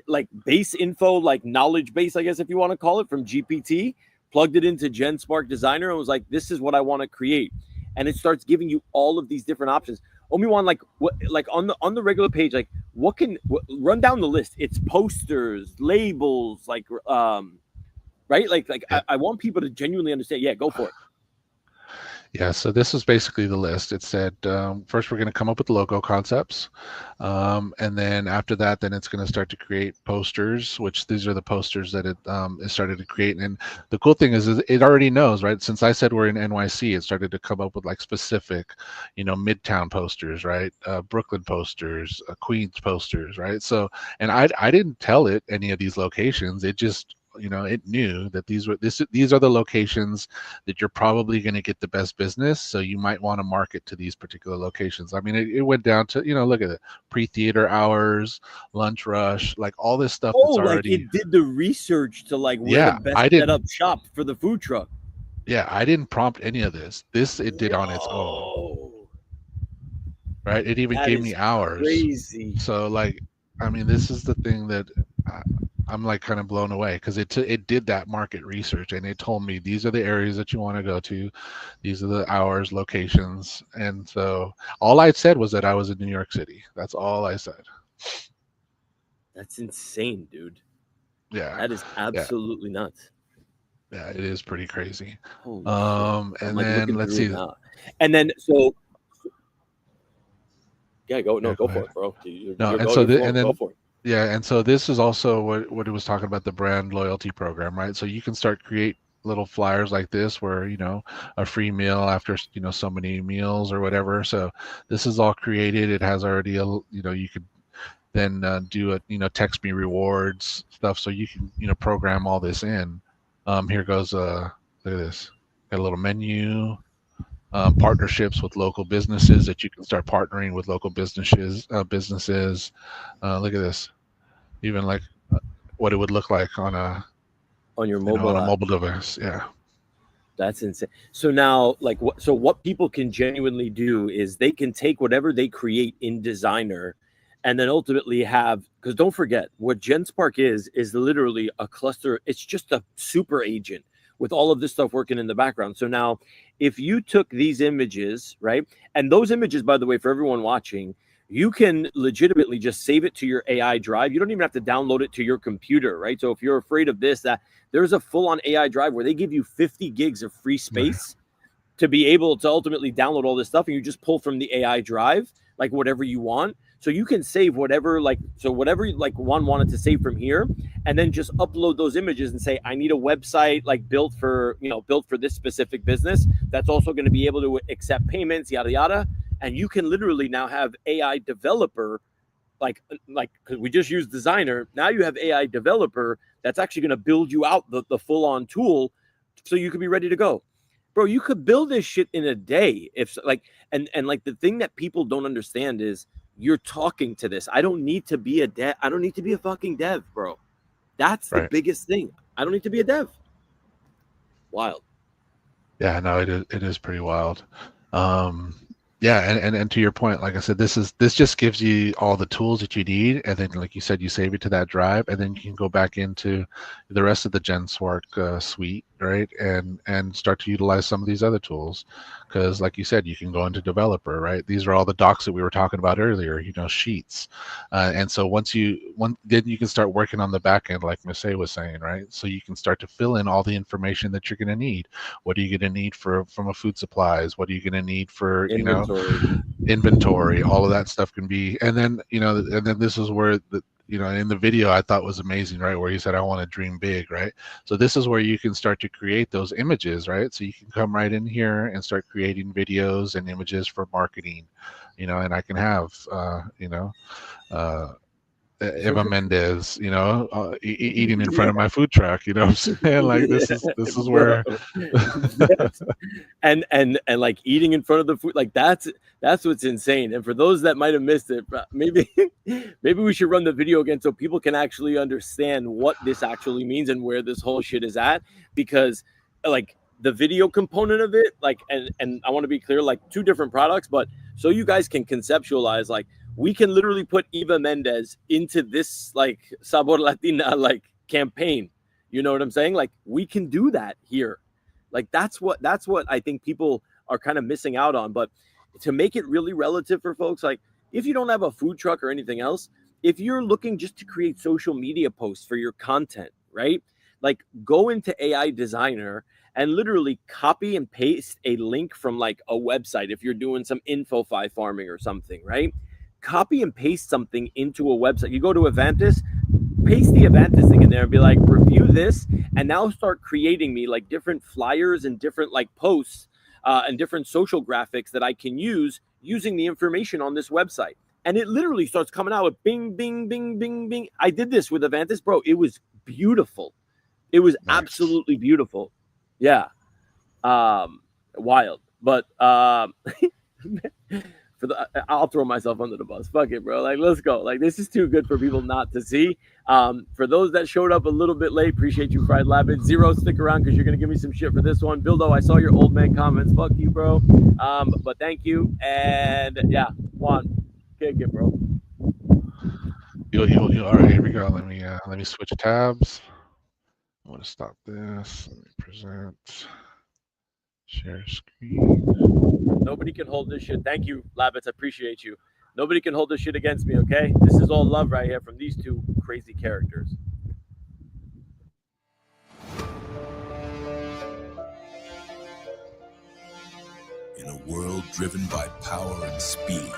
like base info, like knowledge base, I guess, if you want to call it, from GPT, plugged it into Genspark Designer and was like, this is what I want to create. And it starts giving you all of these different options. Omi-Wan, like, what, like on the regular page, like, run down the list. It's posters, labels, like, right? Like, I want people to genuinely understand. Yeah, go for it. Yeah, so this is basically the list. It said, first we're going to come up with logo concepts. And then after that, then it's going to start to create posters, which these are the posters that it started to create. And the cool thing is it already knows, right? Since I said we're in NYC, it started to come up with like specific, Midtown posters, right? Brooklyn posters, Queens posters, right? So, and I didn't tell it any of these locations. It just, it knew that these are the locations that you're probably going to get the best business. So you might want to market to these particular locations. I mean, it went down to, look at it, pre-theater hours, lunch rush, like all this stuff. Oh, that's already, like it did the research to like where the best set up shop for the food truck. Yeah, I didn't prompt any of this. It did on its own. Right? It even gave me hours. Crazy. So like, I mean, this is the thing that I'm like kind of blown away, because it did that market research and it told me these are the areas that you want to go to, these are the hours, locations. And so all I said was that I was in New York City. That's all I said. That's insane, dude. Yeah, that is absolutely nuts. Yeah, it is pretty crazy. Holy shit. And then let's see. And then so go for it, bro. Go for it. Yeah, and so this is also what it was talking about, the brand loyalty program, right? So you can start create little flyers like this where, a free meal after, so many meals or whatever. So this is all created. It has already, you could then do a, text me rewards stuff. So you can, program all this in. Here goes, look at this. Got a little menu. Partnerships with local businesses that you can start partnering with local businesses. Look at this, even like what it would look like on your mobile on a mobile device. Yeah, that's insane. So now, like, what people can genuinely do is they can take whatever they create in Designer, and then ultimately have, because don't forget what Genspark is literally a cluster. It's just a super agent with all of this stuff working in the background. So now if you took these images, right? And those images, by the way, for everyone watching, you can legitimately just save it to your AI drive. You don't even have to download it to your computer, right? So if you're afraid of this, that there's a full-on AI drive where they give you 50 gigs of free space to be able to ultimately download all this stuff. And you just pull from the AI drive, like whatever you want. So you can save whatever, whatever one wanted to save from here, and then just upload those images and say, I need a website like built for this specific business that's also going to be able to accept payments, yada yada. And you can literally now have AI developer, like because we just used Designer. Now you have AI developer that's actually going to build you out the full on tool, so you could be ready to go. Bro, you could build this shit in a day. If like, and like the thing that people don't understand is, you're talking to this. I don't need to be a dev. I don't need to be a fucking dev, bro. That's the biggest thing. I don't need to be a dev. Wild. Yeah, no, it is pretty wild. Yeah, and to your point, like I said, this just gives you all the tools that you need, and then like you said, you save it to that drive, and then you can go back into the rest of the Genspark suite, right, and start to utilize some of these other tools, because like you said, you can go into developer, right? These are all the docs that we were talking about earlier, sheets, and so then you can start working on the back end, like Miss A was saying, right? So you can start to fill in all the information that you're going to need. What are you going to need from a food supplies? What are you going to need for inventory? All of that stuff can be, and then this is where in the video I thought was amazing, right, where he said I want to dream big, right? So this is where you can start to create those images, right? So you can come right in here and start creating videos and images for marketing, and I can have Eva Mendes, eating in front of my food truck. You know what I'm saying? Like this is where, and like eating in front of the food, like that's what's insane. And for those that might have missed it, maybe we should run the video again so people can actually understand what this actually means and where this whole shit is at. Because like the video component of it, like, and I want to be clear, like 2 different products, but so you guys can conceptualize, like, we can literally put Eva Mendes into this like Sabor Latina like campaign. You know what I'm saying? Like we can do that here. Like that's what I think people are kind of missing out on. But to make it really relative for folks, like if you don't have a food truck or anything else, if you're looking just to create social media posts for your content, right? Like go into AI Designer and literally copy and paste a link from like a website. If you're doing some info-fi farming or something, right? Copy and paste something into a website. You go to Avantis, paste the Avantis thing in there and be like, review this, and now start creating me like different flyers and different like posts and different social graphics that I can use using the information on this website. And it literally starts coming out with bing, bing, bing, bing, bing. I did this with Avantis, bro. It was beautiful. It was absolutely beautiful. Yeah. Wild. But I'll throw myself under the bus. Fuck it, bro. Like, let's go. Like, this is too good for people not to see. For those that showed up a little bit late, appreciate you, Fried Labbit. Zero, stick around because you're going to give me some shit for this one. Bildo, I saw your old man comments. Fuck you, bro. But thank you. And yeah, Juan, kick it, bro. All right, here we go. Let me switch tabs. I want to stop this. Let me present. Share screen. Nobody can hold this shit. Thank you, Labbits. I appreciate you. Nobody can hold this shit against me, okay? This is all love right here from these 2 crazy characters. In a world driven by power and speed,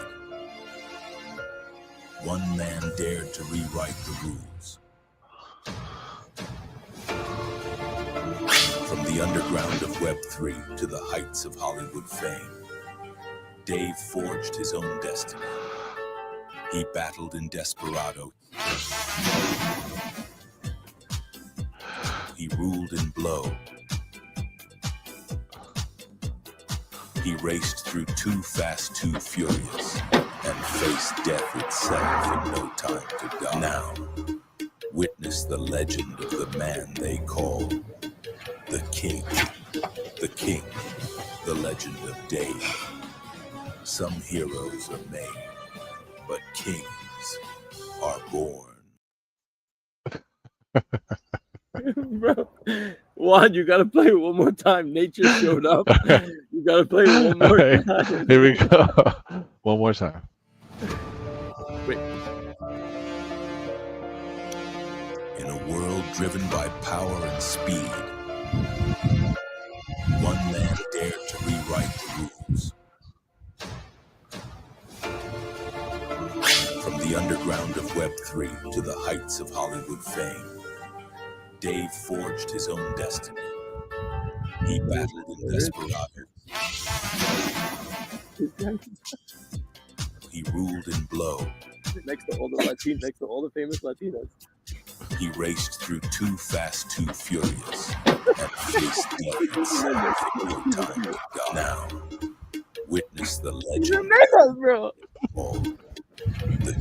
one man dared to rewrite the rules. From the underground of Web3 to the heights of Hollywood fame, Dave forged his own destiny. He battled in desperado. He ruled in blow. He raced through too fast, too furious, and faced death itself in no time to die. Now, witness the legend of the man they call the King. The King, the legend of Dave. Some heroes are made, but kings are born. Bro, Juan, you gotta play it one more time. Nature showed up. You gotta play it one more time. Here we go. One more time. Wait. In a world driven by power and speed, one man dared to rewrite the rules. From the underground of Web3 to the heights of Hollywood fame, Dave forged his own destiny. He battled in desperado. He ruled in blow. Next to all the Latinos, next to all the famous Latinos. He raced through too fast, too furious, and faced death itself in no time to die. Now, witness the legend Bro. of the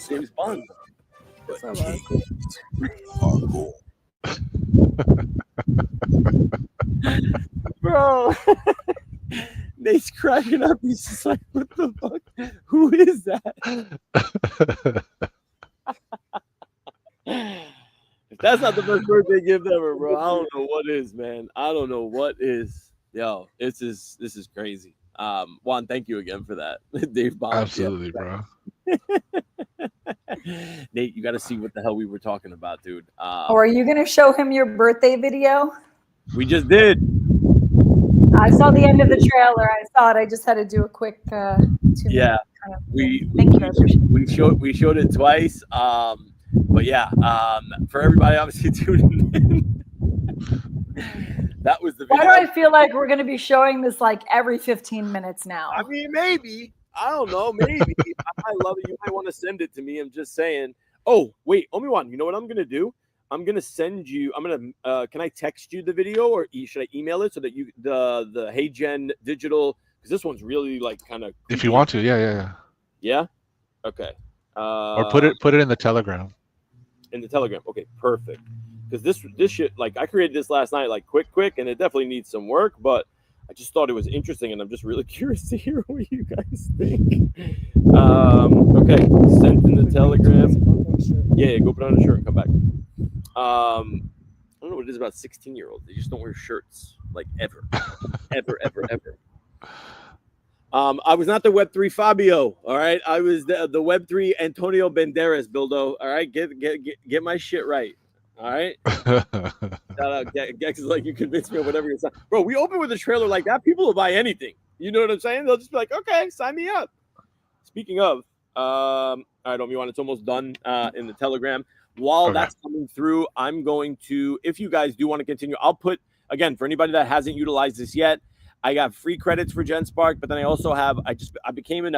James Bond. but kings are born. Bro. Nate's cracking up. He's just like, what the fuck? Who is that? If that's not the best birthday gift ever, bro, I don't know what is, man. I don't know what is. Yo, this is crazy. Juan, thank you again for that. Dave Bond. Absolutely, bro. Nate, you got to see what the hell we were talking about, dude. Or are you going to show him your birthday video? We just did. I saw the end of the trailer. I saw it. I just had to do a quick 2 Yeah, kind of we showed it twice. But yeah, for everybody obviously tuning in, that was the video. Why do I feel like we're going to be showing this like every 15 minutes now? I mean, maybe. I don't know. Maybe. I love it. You might want to send it to me. I'm just saying. Oh, wait. Omi-Wan, you know what I'm going to do? I'm going to send you. I'm going to. Can I text you the video or should I email it so that you the Hey Gen digital? Because this one's really like kind of. If you want to, yeah. Yeah. Okay. Or put it in the Telegram. In the Telegram. Okay, perfect. Because this shit, like I created this last night, like quick, and it definitely needs some work, but I just thought it was interesting, and I'm just really curious to hear what you guys think. Okay, sent in the Telegram. Yeah, go put on a shirt and come back. I don't know what it is about 16-year-olds. They just don't wear shirts, like ever. ever. I was not the Web3 Fabio, all right? I was the Web3 Antonio Banderas, Bildo, all right? Get my shit right, all right? Shout out, Gex is like, you convinced me of whatever you're saying. Bro, we open with a trailer like that, people will buy anything. You know what I'm saying? They'll just be like, okay, sign me up. Speaking of, all right, Omi-Wan, it's almost done in the Telegram. While that's coming through, I'm going to, if you guys do want to continue, I'll put, again, for anybody that hasn't utilized this yet, I got free credits for Genspark, but then I also have, I became an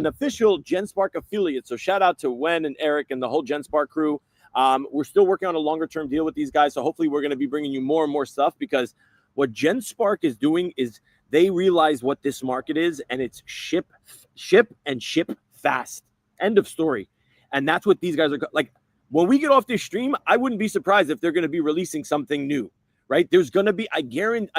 official Genspark affiliate. So shout out to Wen and Eric and the whole Genspark crew. We're still working on a longer term deal with these guys. So hopefully we're going to be bringing you more and more stuff, because what Genspark is doing is they realize what this market is, and it's ship fast. End of story. And that's what these guys are like. When we get off this stream, I wouldn't be surprised if they're going to be releasing something new. Right? There's going to be, I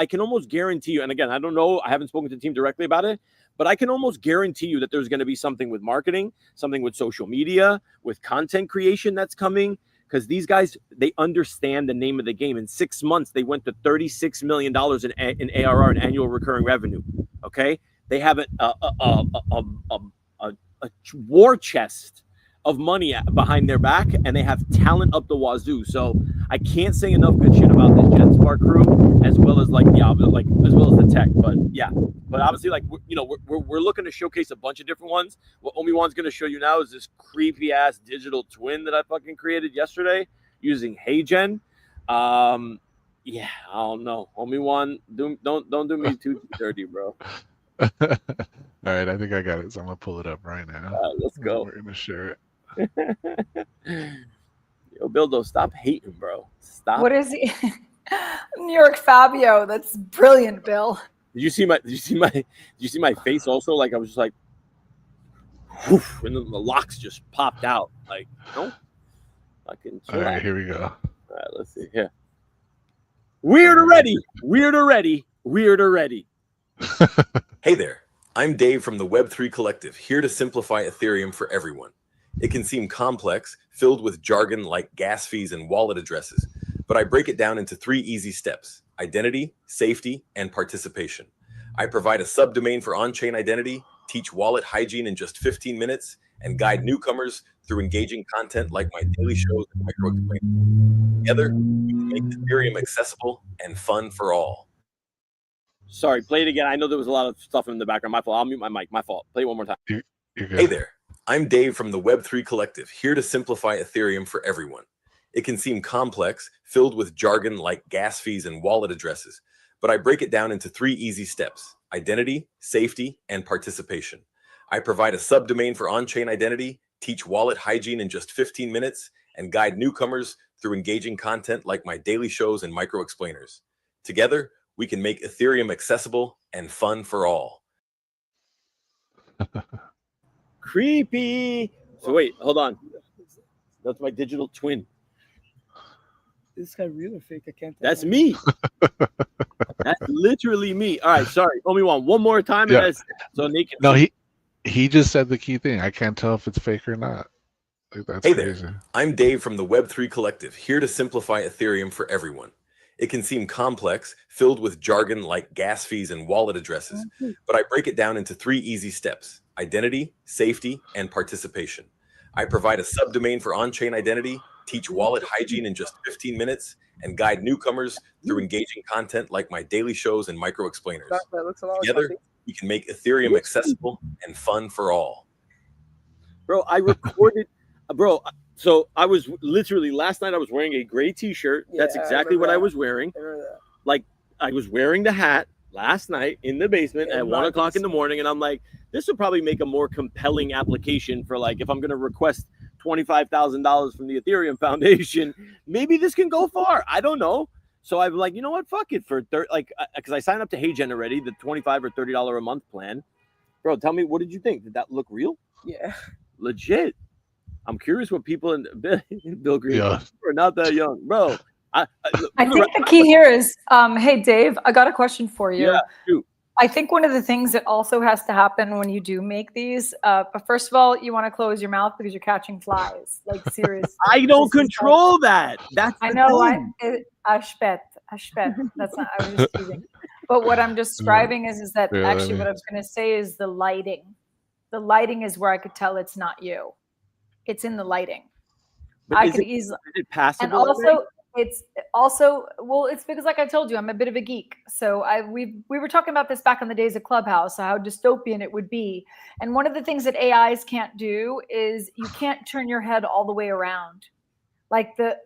can almost guarantee you, and again, I don't know, I haven't spoken to the team directly about it, but I can almost guarantee you that there's going to be something with marketing, something with social media, with content creation that's coming, because these guys, they understand the name of the game. In 6 months, they went to $36 million in ARR and annual recurring revenue. Okay? They have a war chest of money behind their back, and they have talent up the wazoo. So I can't say enough good shit about this Genspark crew, as well as as well as the tech. But yeah, but obviously, we're looking to showcase a bunch of different ones. What Omi-Wan's going to show you now is this creepy ass digital twin that I fucking created yesterday using Hey Gen. Yeah, I don't know, Omi-Wan, don't do me too dirty, bro. All right, I think I got it, so I'm gonna pull it up right now. All right, let's go. We're gonna share it. Yo, Bildo, stop hating, bro. Stop. What is he? New York Fabio. That's brilliant, Bill. Did you see my face also? Like I was just like, whoof, and then the locks just popped out. Like, no. Fucking chill All right, out. here we go. All right, let's see here. Weird already. Hey there, I'm Dave from the Web3 Collective, here to simplify Ethereum for everyone. It can seem complex, filled with jargon like gas fees and wallet addresses, but I break it down into 3 easy steps: identity, safety, and participation. I provide a subdomain for on-chain identity, teach wallet hygiene in just 15 minutes, and guide newcomers through engaging content like my daily shows and micro explainers. Together, we can make Ethereum accessible and fun for all. Sorry, play it again. I know there was a lot of stuff in the background. My fault. I'll mute my mic. My fault. Play it one more time. You're good. Hey there, I'm Dave from the Web3 Collective, here to simplify Ethereum for everyone. It can seem complex, filled with jargon like gas fees and wallet addresses, but I break it down into 3 easy steps: identity, safety, and participation. I provide a subdomain for on-chain identity, teach wallet hygiene in just 15 minutes, and guide newcomers through engaging content like my daily shows and micro explainers. Together, we can make Ethereum accessible and fun for all. Creepy. So wait, hold on. That's my digital twin. this guy real or fake? I can't tell. That's me. That's literally me. All right, sorry. Obi-Wan, one more time. Yeah. So naked. No, he just said the key thing. I can't tell if it's fake or not. Like, that's Hey crazy. there, I'm Dave from the Web3 Collective, here to simplify Ethereum for everyone. It can seem complex, filled with jargon like gas fees and wallet addresses, but I break it down into 3 easy steps: identity, safety, and participation. I provide a subdomain for on-chain identity, teach wallet hygiene in just 15 minutes, and guide newcomers through engaging content like my daily shows and micro explainers. Together, we can make Ethereum accessible and fun for all. Bro, I recorded, bro. So I was literally last night. I was wearing a gray T-shirt. That's exactly what I was wearing. Like I was wearing the hat last night in the basement at 1 o'clock in the morning, and I'm like, this would probably make a more compelling application for like if I'm going to request $25,000 from the Ethereum Foundation. Maybe this can go far. I don't know. So I'm like, you know what? Fuck it for because I signed up to HeyGen already, the $25 or $30 a month plan. Bro, tell me, what did you think? Did that look real? Yeah. Legit. I'm curious what people in Bill Green are not that young, bro. I think the key here is, hey Dave, I got a question for you. Yeah, shoot. I think one of the things that also has to happen when you do make these, but first of all, you want to close your mouth because you're catching flies. Like seriously, I don't control that. That's I know. Ashpet. That's not. I was just teasing. But what I'm describing is that actually what I was going to say is the lighting. The lighting is where I could tell it's not you. It's in the lighting. But I could easily. Is it passable? And also, it's also it's because, like I told you, I'm a bit of a geek. So we were talking about this back in the days of Clubhouse, how dystopian it would be. And one of the things that AIs can't do is you can't turn your head all the way around, like the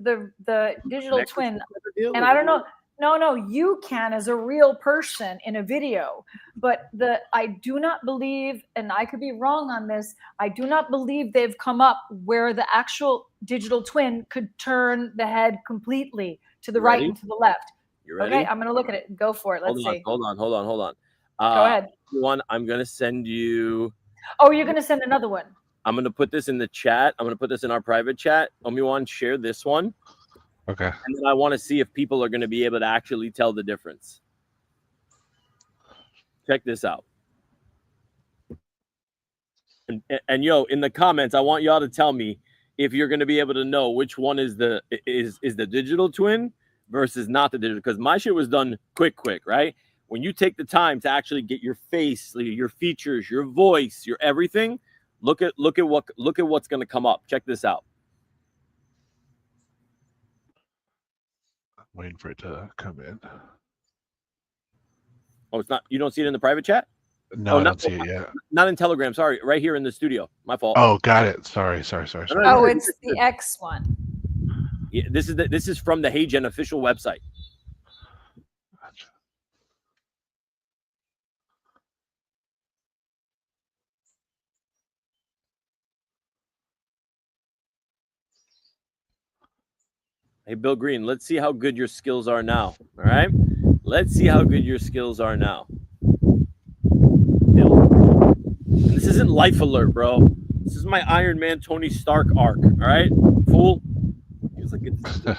digital twin. And I don't know. No, you can as a real person in a video, but I do not believe, and I could be wrong on this, I do not believe they've come up where the actual digital twin could turn the head completely to the right and to the left. You ready? Okay, I'm going to look at it. Go for it. Let's see. Hold on. Go ahead. One, I'm going to send you. Oh, you're going to send another one. I'm going to put this in the chat. I'm going to put this in our private chat. Omi-wan, share this one. Okay. And then I want to see if people are going to be able to actually tell the difference. Check this out. And yo, in the comments, I want y'all to tell me if you're going to be able to know which one is the digital twin versus not the digital. Because my shit was done quick, right? When you take the time to actually get your face, your features, your voice, your everything, look at what's going to come up. Check this out. Waiting for it to come in. Oh, it's not. You don't see it in the private chat? No, I don't see it yet. Not in Telegram. Sorry, right here in the studio. My fault. Oh, got it. Sorry. Oh, it's the X one. Yeah, this is from the HeyGen official website. Hey, Bill Green, let's see how good your skills are now. All right? Let's see how good your skills are now. And this isn't Life Alert, bro. This is my Iron Man Tony Stark arc. All right? Fool. He was like, Life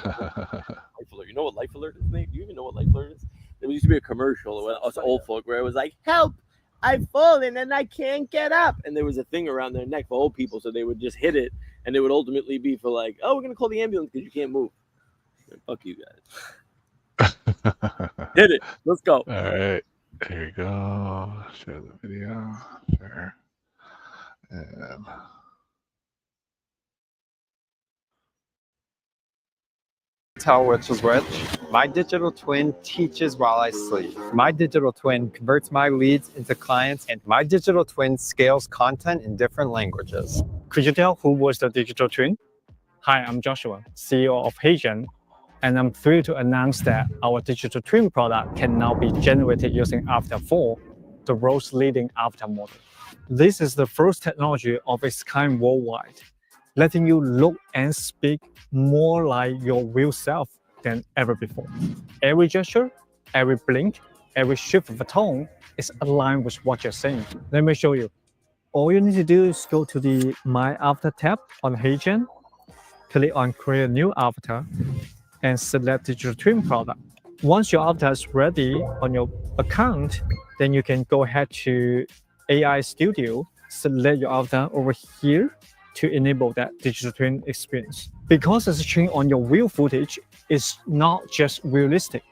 Alert. You know what Life Alert is, Nate? Do you even know what Life Alert is? There used to be a commercial when us old folk where it was like, help, I've fallen and I can't get up. And there was a thing around their neck for old people, so they would just hit it, and it would ultimately be for like, oh, we're going to call the ambulance because you can't move. Fuck you guys. Hit it. Let's go. All right. Here we go. Share the video. Share. And tell which is which. My digital twin teaches while I sleep. My digital twin converts my leads into clients, and my digital twin scales content in different languages. Could you tell who was the digital twin? Hi, I'm Joshua, CEO of HeyGen, and I'm thrilled to announce that our digital twin product can now be generated using Avatar 4, the world's leading avatar model. This is the first technology of its kind worldwide, letting you look and speak more like your real self than ever before. Every gesture, every blink, every shift of a tone is aligned with what you're saying. Let me show you. All you need to do is go to the My Avatar tab on HeyGen, click on Create a New Avatar, and select digital twin product. Once your avatar is ready on your account, then you can go ahead to AI Studio, select your avatar over here to enable that digital twin experience. Because it's trained on your real footage, it's not just realistic,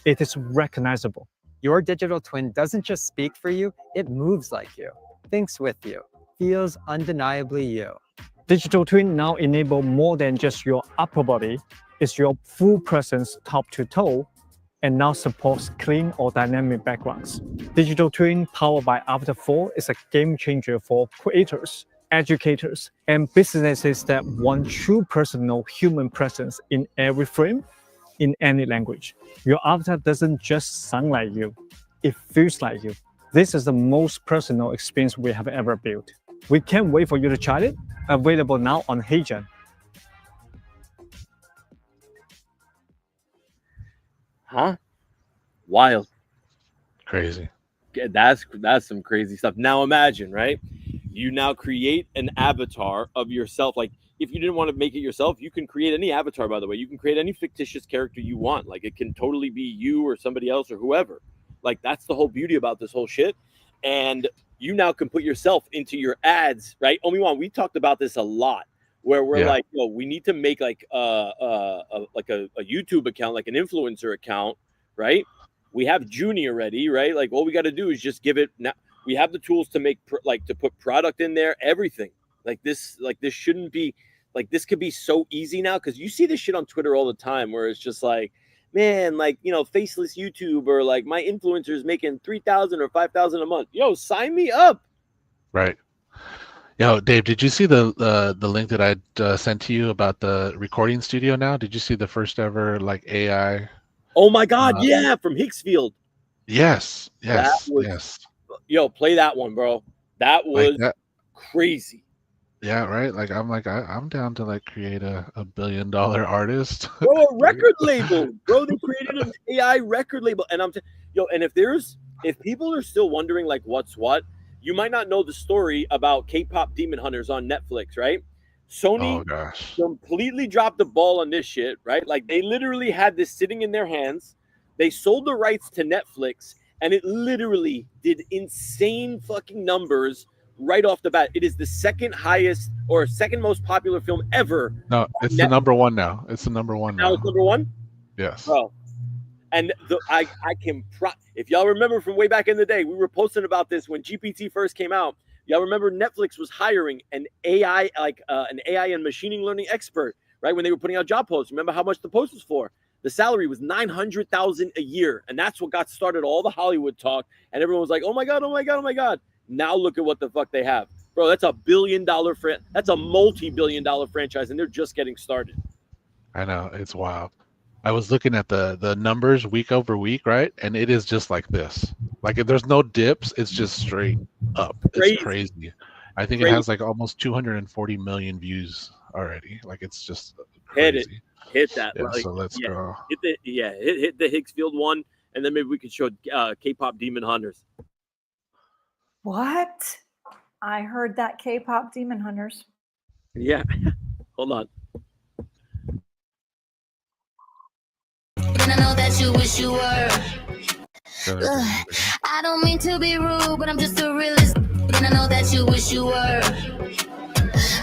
it is recognizable. Your digital twin doesn't just speak for you, it moves like you, thinks with you, feels undeniably you. Digital twin now enable more than just your upper body, it's your full presence top to toe, and now supports clean or dynamic backgrounds. Digital twin powered by Avatar 4 is a game changer for creators, educators, and businesses that want true personal human presence in every frame, in any language. Your avatar doesn't just sound like you, it feels like you. This is the most personal experience we have ever built. We can't wait for you to try it. Available now on HeyGen. Huh? Wild. Crazy. That's some crazy stuff. Now imagine, right? You now create an avatar of yourself. Like if you didn't want to make it yourself, you can create any avatar, by the way. You can create any fictitious character you want. Like it can totally be you or somebody else or whoever. Like that's the whole beauty about this whole shit. And you now can put yourself into your ads, right? Omi-Wan, we talked about this a lot. Where we're like, we need to make like a YouTube account, like an influencer account, right? We have Junie already, right? Like all we got to do is just give it. Now we have the tools to make to put product in there, everything. Like this shouldn't be like this could be so easy now because you see this shit on Twitter all the time where it's just like, man, like faceless YouTube or like my influencer is making 3,000 or 5,000 a month. Yo, sign me up. Right. Yo, Dave, did you see the link that I sent to you about the recording studio now? Did you see the first ever like AI? Oh my God, yeah, from Hicksfield. Yes. Yo, play that one, bro. That was crazy. Yeah, right. Like I'm down to like create a $1 billion artist. Bro, a record label. Bro, they created an AI record label. And and if people are still wondering like what's what, you might not know the story about K-pop Demon Hunters on Netflix, right? Sony completely dropped the ball on this shit, right? Like they literally had this sitting in their hands. They sold the rights to Netflix and it literally did insane fucking numbers right off the bat. It is the second highest or second most popular film ever. No, it's the number one now. It's the number one now. Now it's number one? Yes. Bro. And I can if y'all remember from way back in the day, we were posting about this when GPT first came out. Y'all remember Netflix was hiring an AI and machine learning expert, right? When they were putting out job posts. Remember how much the post was for? The salary was $900,000 a year, and that's what got started all the Hollywood talk. And everyone was like, "Oh my God, oh my God, oh my God!" Now look at what the fuck they have, bro. That's a $1 billion that's a multi-billion-dollar franchise, and they're just getting started. I know, it's wild. I was looking at the numbers week over week, right? And it is just like this. Like if there's no dips, it's just straight up. It's crazy. I think it has like almost 240 million views already. Like it's just crazy. Hit that. Yeah, so let's go. Hit the Hicksfield one, and then maybe we could show K-pop Demon Hunters. What? I heard that K-pop Demon Hunters. Yeah. Hold on. And I know that you wish you were. I don't mean to be rude, but I'm just a realist. And I know that you wish you were.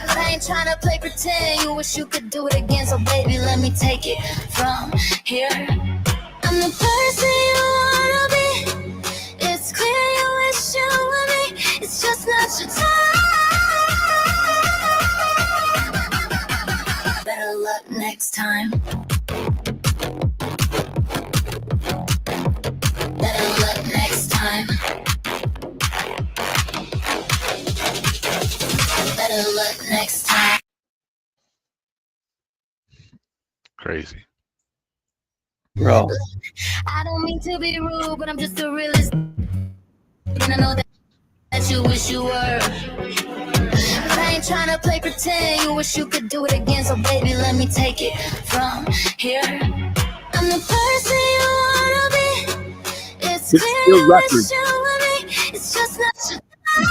But I ain't trying to play pretend. You wish you could do it again. So baby, let me take it from here. I'm the person you wanna be. It's clear you wish you were me. It's just not your time. Better luck next time. Better luck next time. Better luck next time. Crazy. Bro. I don't mean to be rude, but I'm just a realist. And I know that you wish you were. But I ain't trying to play pretend. You wish you could do it again. So baby, let me take it from here. I'm the person you wanna be. It's clear you wish you were me. It's just not your time.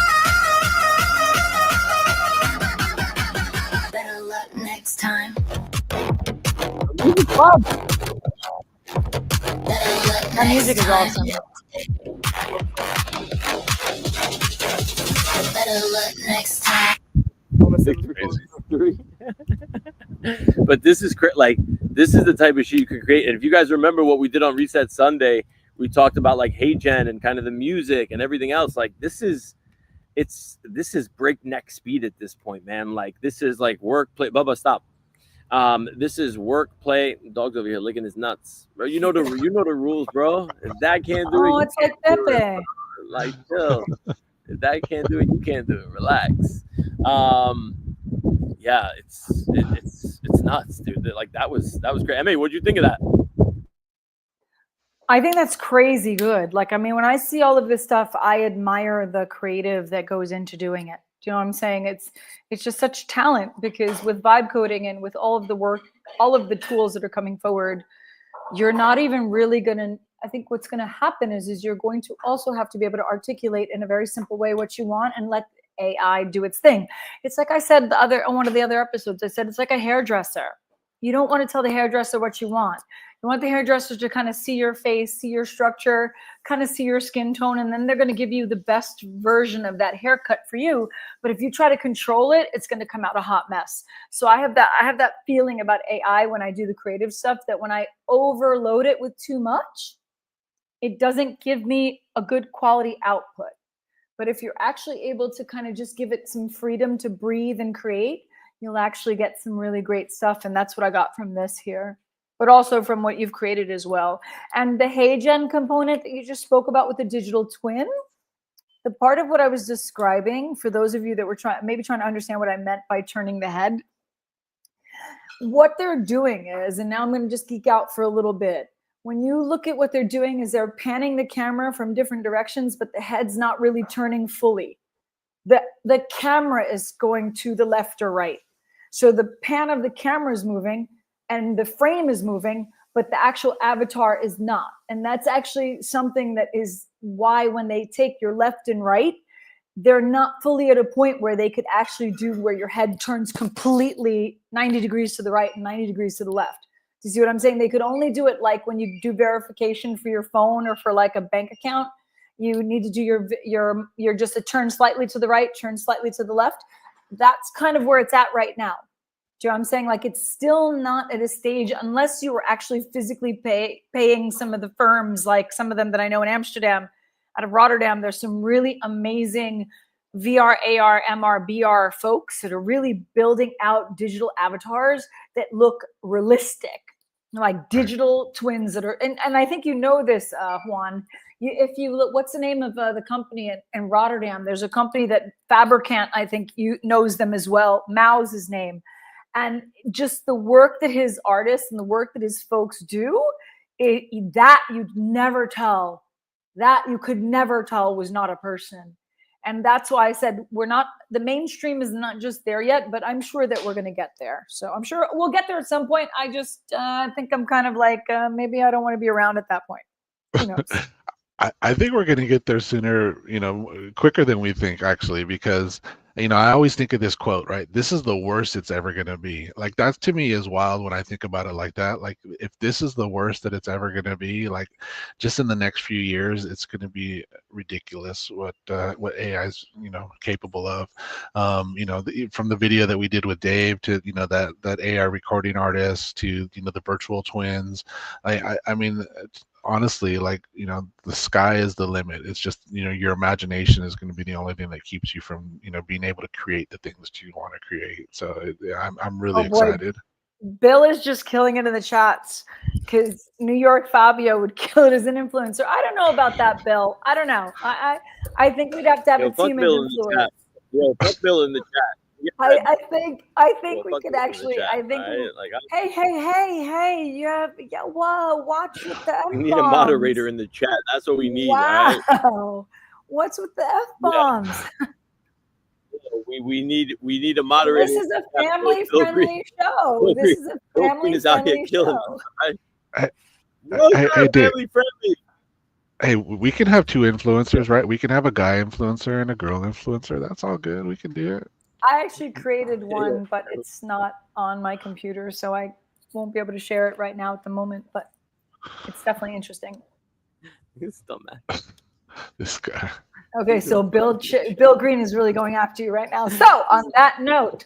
Better luck next time. Love. That music is awesome. Better look next time. But this is like, this is the type of shit you could create. And if you guys remember what we did on Reset Sunday, we talked about like Hey Gen and kind of the music and everything else. Like this is breakneck speed at this point, man. Like this is like work, play. Bubba, stop. This is work, play. Dog's over here licking his nuts. Bro, you know the rules, bro. If Dad can't do it, Oh, it's like Pepe. Like chill. If Dad can't do it, you can't do it. Relax. Yeah, it's nuts, dude. Like that was great. Emma, what'd you think of that? I think that's crazy good. Like, I mean, when I see all of this stuff, I admire the creative that goes into doing it. Do you know what I'm saying? It's just such talent, because with vibe coding and with all of the work, all of the tools that are coming forward, you're not even really gonna, I think what's gonna happen is you're going to also have to be able to articulate in a very simple way what you want and let AI do its thing. It's like I said on one of the other episodes, I said it's like a hairdresser. You don't want to tell the hairdresser what you want. You want the hairdresser to kind of see your face, see your structure, kind of see your skin tone, and then they're going to give you the best version of that haircut for you. But if you try to control it, it's going to come out a hot mess. So I have that feeling about AI when I do the creative stuff, that when I overload it with too much, it doesn't give me a good quality output. But if you're actually able to kind of just give it some freedom to breathe and create, you'll actually get some really great stuff. And that's what I got from this here, but also from what you've created as well. And the Hey Gen component that you just spoke about with the digital twin, the part of what I was describing, for those of you that were trying to understand what I meant by turning the head, what they're doing is, and now I'm going to just geek out for a little bit. When you look at what they're doing, is they're panning the camera from different directions, but the head's not really turning fully. The camera is going to the left or right. So the pan of the camera is moving and the frame is moving, but the actual avatar is not. And that's actually something that is why when they take your left and right, they're not fully at a point where they could actually do where your head turns completely 90 degrees to the right and 90 degrees to the left. Do you see what I'm saying? They could only do it like when you do verification for your phone or for like a bank account. You need to do your just a turn slightly to the right, turn slightly to the left. That's kind of where it's at right now. Do you know what I'm saying? Like, it's still not at a stage, unless you were actually physically paying some of the firms, like some of them that I know in Amsterdam, out of Rotterdam. There's some really amazing VR, AR, MR, BR folks that are really building out digital avatars that look realistic, like digital twins that are, and I think you know this, Juan. If you look, what's the name of the company in Rotterdam? There's a company that Fabricant, I think you knows them as well. Mao's his name. And just the work that his artists and the work that his folks do, that you'd never tell, that you could never tell was not a person. And that's why I said the mainstream is not just there yet, but I'm sure that we're going to get there. So I'm sure we'll get there at some point. I just think I'm kind of like, maybe I don't want to be around at that point. Who knows? I think we're going to get there sooner, quicker than we think, actually, because, I always think of this quote, right? This is the worst it's ever going to be. Like, that to me is wild when I think about it like that. Like, if this is the worst that it's ever going to be, like, just in the next few years, it's going to be ridiculous what AI is, capable of. From the video that we did with Dave to, that AI recording artist to, the virtual twins. I mean, honestly, like, the sky is the limit. It's just, your imagination is going to be the only thing that keeps you from, being able to create the things that you want to create. So I'm really excited. Bill is just killing it in the chats, because New York Fabio would kill it as an influencer. I don't know about that, Bill. I don't know. I think we'd have to have a team of influencers. Fuck Bill in the chat. I think we could actually. I think. Hey! You have. Yeah, whoa! Watch with the F-bombs. We need a moderator in the chat. That's what we need. Wow. Right? What's with the F-bombs? Yeah. We need a moderator. This is a family-friendly show. This is a family-friendly show. Hey, Dave. Hey, we can have two influencers, right? We can have a guy influencer and a girl influencer. That's all good. We can do it. I actually created one, but it's not on my computer, so I won't be able to share it right now at the moment, but it's definitely interesting. This dumbass. This guy. Okay, so Bill Green is really going after you right now. So on that note,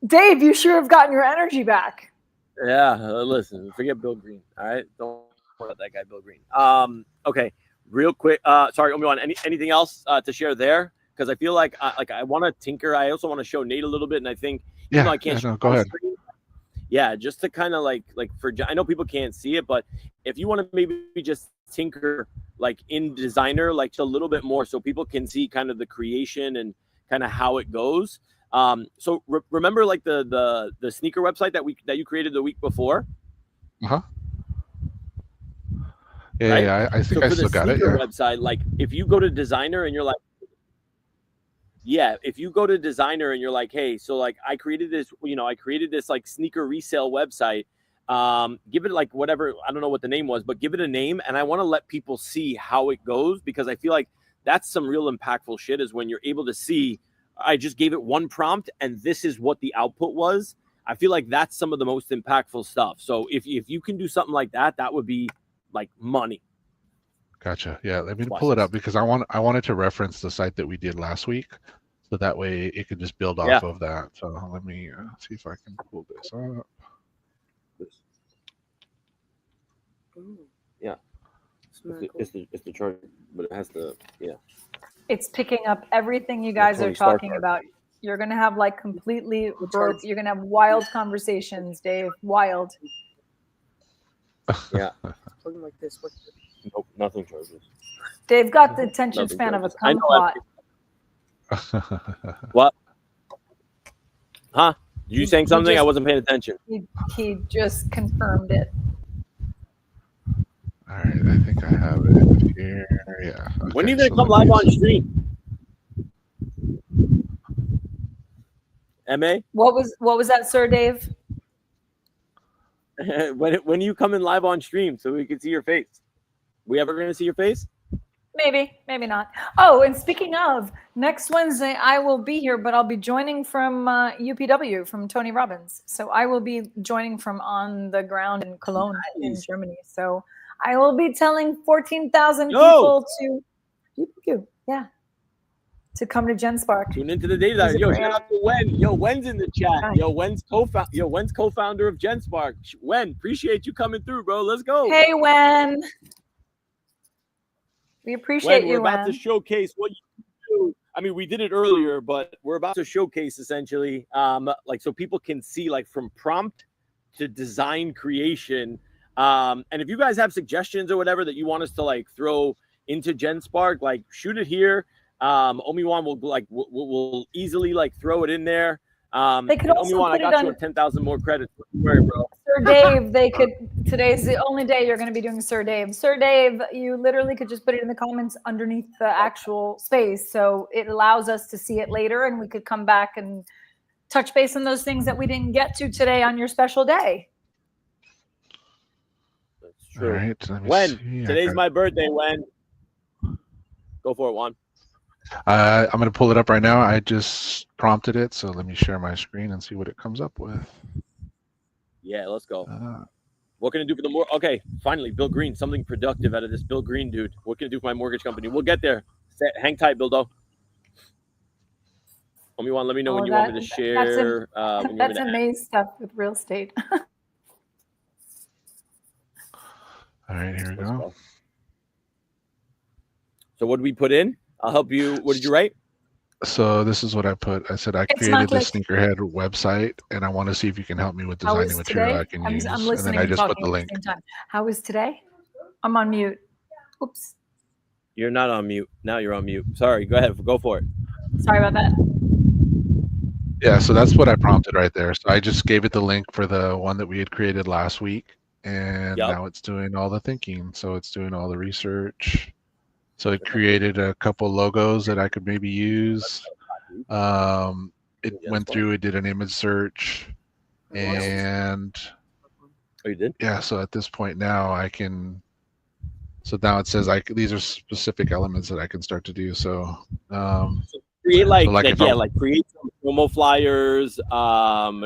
Dave, you sure have gotten your energy back. Yeah, listen, forget Bill Green. All right, don't worry about that guy, Bill Green. Okay, real quick. Sorry, Obi-Wan. Anything else to share there? Because I feel like I want to tinker. I also want to show Nate a little bit, and I think even though I can't. No, go ahead. Screen, yeah, just to kind of like for I know people can't see it, but if you want to maybe just tinker like in Designer, like just a little bit more, so people can see kind of the creation and kind of how it goes. So remember like the sneaker website that you created the week before? Uh-huh. Yeah, Right? yeah, I think so I still got it. Yeah. Website, like if you go to Designer and you're like, yeah, if you go to Designer and you're like, hey, so like I created this like sneaker resale website. Give it like whatever, I don't know what the name was, but give it a name, and I want to let people see how it goes, because I feel like that's some real impactful shit, is when you're able to see, I just gave it one prompt and this is what the output was. I feel like that's some of the most impactful stuff. So if you can do something like that, that would be like money. Gotcha. Yeah, let me pull it up, because I wanted to reference the site that we did last week, so that way it could just build off of that. So let me see if I can pull this up. Yeah, it's the chart, but it has to, yeah. It's picking up everything you guys are talking about. You're gonna have like completely you're gonna have wild conversations, Dave. Wild. Yeah. Something like this. Nope, nothing charges. Dave got the attention span of a kumquat. What? Huh? You saying something? I wasn't paying attention. He just confirmed it. All right, I think I have it here. Yeah. Okay, when are you gonna come live on stream? MA? What was that, Sir Dave? when are you coming live on stream so we can see your face? We ever gonna see your face? Maybe, maybe not. Oh, and speaking of, next Wednesday I will be here, but I'll be joining from UPW, from Tony Robbins. So I will be joining from on the ground in Cologne, in Germany. So I will be telling 14,000 people to UPW, yeah, to come to Genspark. Tune into the data. Yo, shout out to Wen. Yo, Wen's in the chat. Yo, Wen's co-founder of Genspark. Wen, appreciate you coming through, bro. Let's go. Hey, Wen. We appreciate you, We're about to showcase what you do. I mean, we did it earlier, but we're about to showcase essentially, like so people can see like from prompt to design creation. And if you guys have suggestions or whatever that you want us to like throw into Genspark, like shoot it here. Omi-Wan will easily like throw it in there. They could also Omi-Wan, put I got you 10,000 more credits. Don't worry, bro. Sir Dave, today's the only day you're going to be doing Sir Dave. Sir Dave, you literally could just put it in the comments underneath the actual space. So it allows us to see it later, and we could come back and touch base on those things that we didn't get to today on your special day. That's true. All right, Wen, today's my birthday, Wen. Go for it, Juan. I'm going to pull it up right now. I just prompted it, so let me share my screen and see what it comes up with. Yeah, let's go. What can I do for the more? Okay, finally, Bill Green. Something productive out of this Bill Green dude. What can I do for my mortgage company? We'll get there. Hang tight, Bildo. Omi-Wan, let me know when you want me to share. That's amazing stuff with real estate. All right, here we go. So what did we put in? I'll help you. What did you write? So this is what I put. I said I created the Sneakerhead website, and I want to see if you can help me with designing material I can use. I'm and listening then I just and put the talking link. at the same time. How is today? I'm on mute. Oops. You're not on mute. Now you're on mute. Sorry. Go ahead. Go for it. Sorry about that. Yeah, so that's what I prompted right there. So I just gave it the link for the one that we had created last week, and now it's doing all the thinking. So it's doing all the research. So it created a couple logos that I could maybe use. It went through, it did an image search, and you did? Yeah, so at this point now I can, so now it says these are specific elements that I can start to do. So create like, so like create some promo flyers,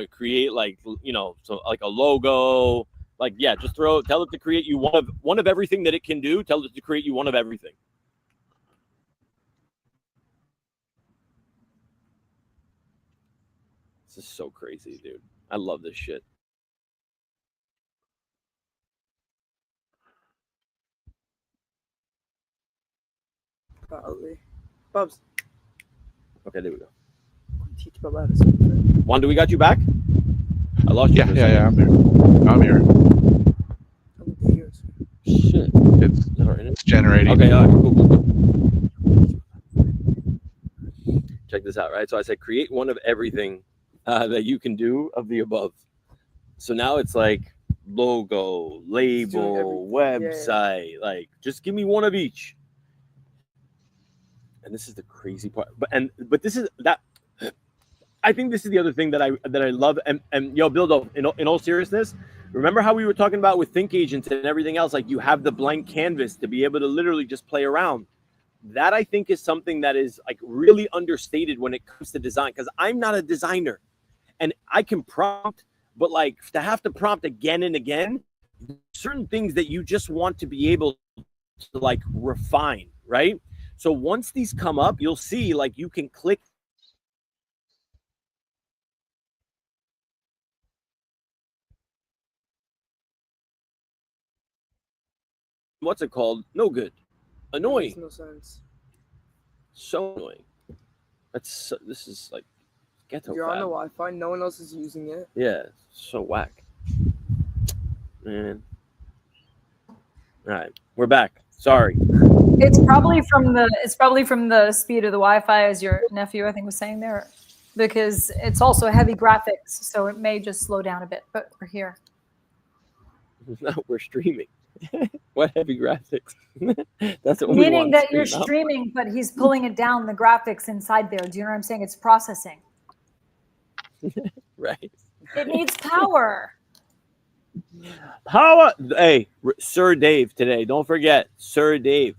create like, you know, so like a logo, like, yeah, just tell it to create you one of everything that it can do. Tell it to create you one of everything. This is so crazy, dude. I love this shit. Probably. Bubs. Okay, there we go. Teach Bub how to speak. Wanda, we got you back? I lost you. Yeah, I'm here. Shit. It's generating. Okay, all right, cool. Check this out, right? So I said create one of everything that you can do of the above. So now it's like logo, label, website, like just give me one of each. And this is the crazy part. But this is that. I think this is the other thing that I love. And yo, Bill, in all seriousness, remember how we were talking about with Think Agents and everything else? Like you have the blank canvas to be able to literally just play around. That I think is something that is like really understated when it comes to design, because I'm not a designer and I can prompt, but like to have to prompt again and again, certain things that you just want to be able to like refine, right? So once these come up, you'll see like you can click. What's it called? No good. Annoying. Makes no sense. So annoying. This is like ghetto. You're on the Wi-Fi. No one else is using it. Yeah, so whack. Man. All right, we're back. Sorry. It's probably from the speed of the Wi-Fi, as your nephew I think was saying there, because it's also heavy graphics, so it may just slow down a bit. But we're here. No, we're streaming. What heavy graphics? That's what meaning that you're streaming, but he's pulling it down the graphics inside there. Do you know what I'm saying? It's processing. Right. It needs power. Power. Hey, Sir Dave today. Don't forget, Sir Dave.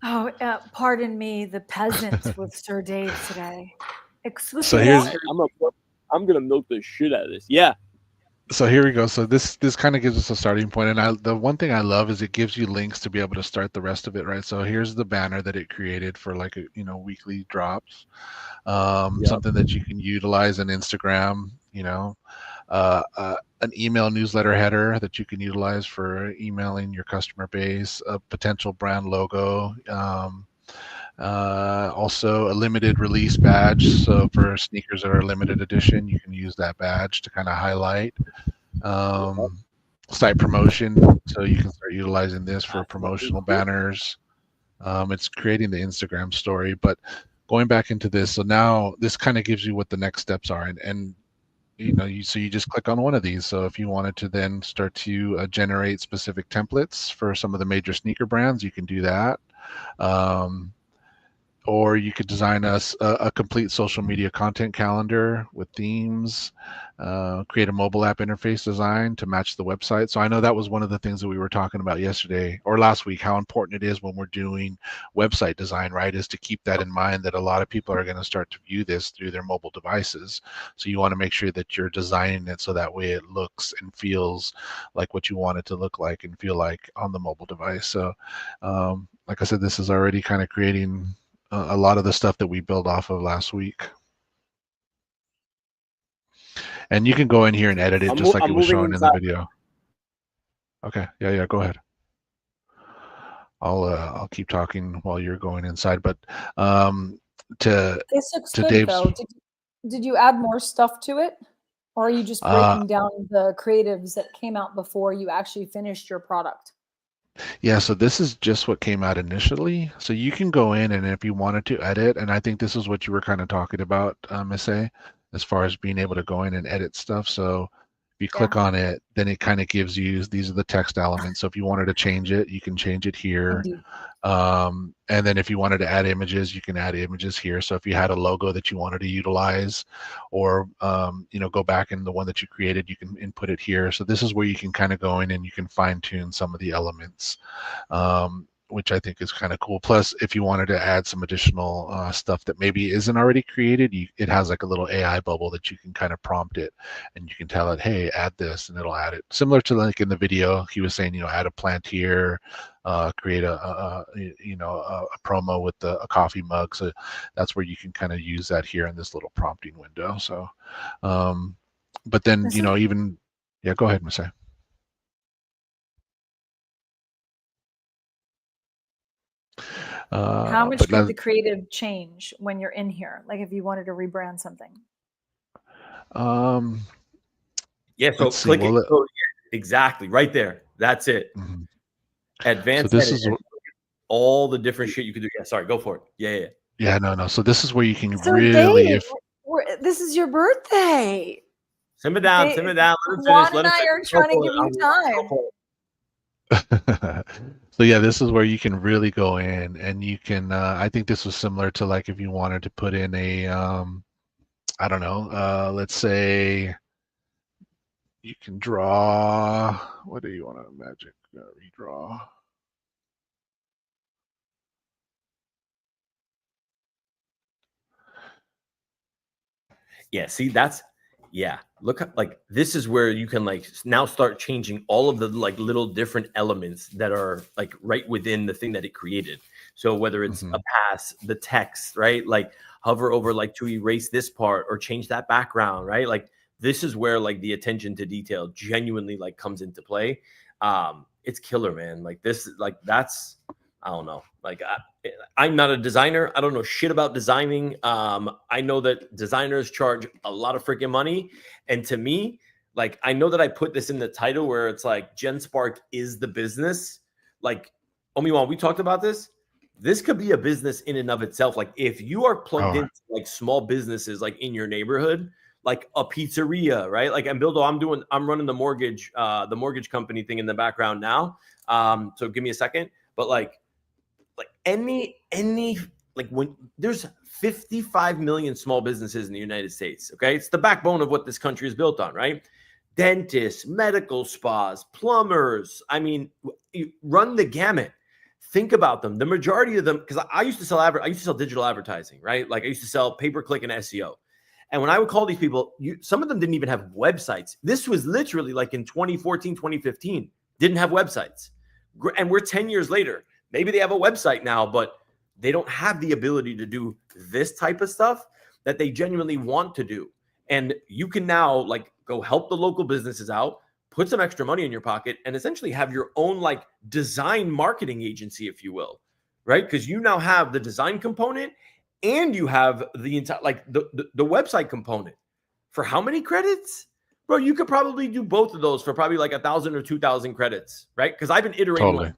Oh, pardon me, the peasant with Sir Dave today. Exclusive. So here's I'm gonna milk the shit out of this. Yeah. So here we go. So this kind of gives us a starting point, and the one thing I love is it gives you links to be able to start the rest of it, right? So here's the banner that it created for like weekly drops, something that you can utilize in Instagram, an email newsletter header that you can utilize for emailing your customer base, a potential brand logo, also a limited release badge. So for sneakers that are limited edition, you can use that badge to kind of highlight. Site promotion, so you can start utilizing this for promotional banners. It's creating the Instagram story, but going back into this, so now this kind of gives you what the next steps are, and so you just click on one of these. So if you wanted to then start to generate specific templates for some of the major sneaker brands, you can do that. Or you could design us a complete social media content calendar with themes, create a mobile app interface design to match the website. So I know that was one of the things that we were talking about yesterday or last week, how important it is when we're doing website design, right, is to keep that in mind, that a lot of people are going to start to view this through their mobile devices. So you want to make sure that you're designing it so that way it looks and feels like what you want it to look like and feel like on the mobile device. So like I said, this is already kind of creating a lot of the stuff that we built off of last week. And you can go in here and edit it just like it was shown in the video. Okay, yeah, go ahead. I'll keep talking while you're going inside, but this looks good, Dave's, though. Did you add more stuff to it, or are you just breaking down the creatives that came out before you actually finished your product? Yeah, so this is just what came out initially. So you can go in, and if you wanted to edit, and I think this is what you were kind of talking about, Miss A, as far as being able to go in and edit stuff. So if you click on it, then it kind of gives you, these are the text elements. So if you wanted to change it, you can change it here. And then if you wanted to add images, you can add images here. So if you had a logo that you wanted to utilize, or go back in the one that you created, you can input it here. So this is where you can kind of go in and you can fine tune some of the elements. which I think is kind of cool. Plus, if you wanted to add some additional stuff that maybe isn't already created, it has like a little AI bubble that you can kind of prompt it, and you can tell it, hey, add this, and it'll add it. Similar to like in the video, he was saying, add a plant here, create a promo with a coffee mug. So that's where you can kind of use that here in this little prompting window. So, but then even go ahead, Masai. How much could the creative change when you're in here? Like if you wanted to rebrand something? Yeah, so click it. Exactly, right there. That's it. Mm-hmm. Advanced. So this is all the different shit you could do. Yeah, sorry, go for it. Yeah. No. So this is where you can so really. Dave, this is your birthday. Simmer down. Juan and I are trying to give you time. So yeah, this is where you can really go in, and you can I think this was similar to like if you wanted to put in a I don't know, let's say you can draw, what do you want to magic redraw? Yeah, see, look, like this is where you can like now start changing all of the like little different elements that are like right within the thing that it created. So whether it's a pass, the text, right? Like hover over like to erase this part or change that background, right? Like this is where like the attention to detail genuinely like comes into play. It's killer, man. Like this, like that's, I don't know. Like I'm not a designer. I don't know shit about designing. I know that designers charge a lot of freaking money. And to me, like, I know that I put this in the title where it's like Genspark is the business. Like, Omiwan, we talked about this. This could be a business in and of itself. Like if you are plugged into like small businesses, like in your neighborhood, like a pizzeria, right? Like, and Bildo, I'm running the mortgage company thing in the background now. So give me a second. But like any like when there's 55 million small businesses in the United States, okay? It's the backbone of what this country is built on, right? Dentists, medical spas, plumbers. I mean, you run the gamut. Think about them. The majority of them, because I used to sell digital advertising, right? Like I used to sell pay-per-click and SEO. And when I would call these people, some of them didn't even have websites. This was literally like in 2014, 2015, didn't have websites. And we're 10 years later. Maybe they have a website now, but they don't have the ability to do this type of stuff that they genuinely want to do. And you can now like go help the local businesses out, put some extra money in your pocket, and essentially have your own like design marketing agency, if you will, right? Because you now have the design component and you have the entire like the website component. For how many credits? Bro, you could probably do both of those for probably like 1,000 or 2,000 credits, right? Because I've been iterating. Totally.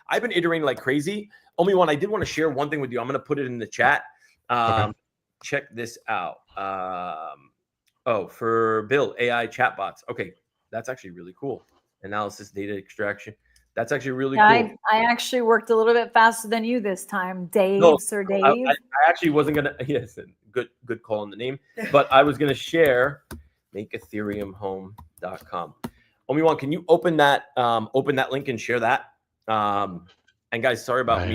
I've been iterating like crazy. Omiwan, I did want to share one thing with you. I'm going to put it in the chat. Okay. Check this out. For Bill, AI chatbots. Okay, that's actually really cool. Analysis, data extraction. That's actually really cool. I actually worked a little bit faster than you this time, Dave. Sir Dave. I actually wasn't going to. Yes, good call on the name. But I was going to share makeethereumhome.com. Omiwan, can you open that link and share that? And guys, sorry about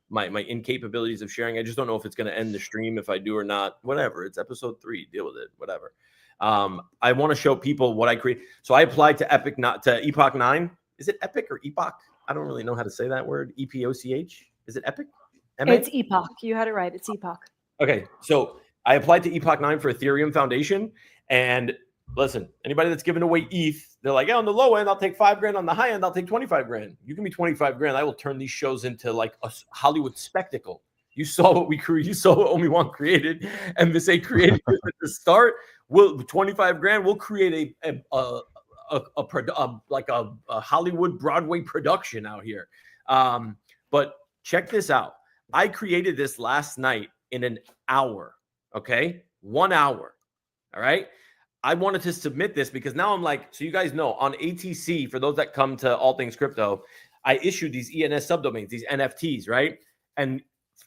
my incapabilities of sharing. I just don't know if it's going to end the stream if I do or not. Whatever. It's episode 3. Deal with it. Whatever. I want to show people what I create. So I applied to Epoch 9. Is it Epic or Epoch? I don't really know how to say that word. EPOCH. Is it Epic? It's Epoch. You had it right. It's Epoch. Okay. So I applied to Epoch 9 for Ethereum Foundation. And listen, anybody that's giving away ETH, they're like, on the low end, I'll take $5,000. On the high end, I'll take 25,000. You give me 25,000, I will turn these shows into like a Hollywood spectacle. You saw what we created. You saw what Omiwan created, and this ain't created at the start. 25,000. We'll create a Hollywood Broadway production out here. But check this out. I created this last night in an hour. Okay, 1 hour. All right. I wanted to submit this because now I'm like, so you guys know on ATC, for those that come to All Things Crypto, I issued these ENS subdomains, these NFTs, right? And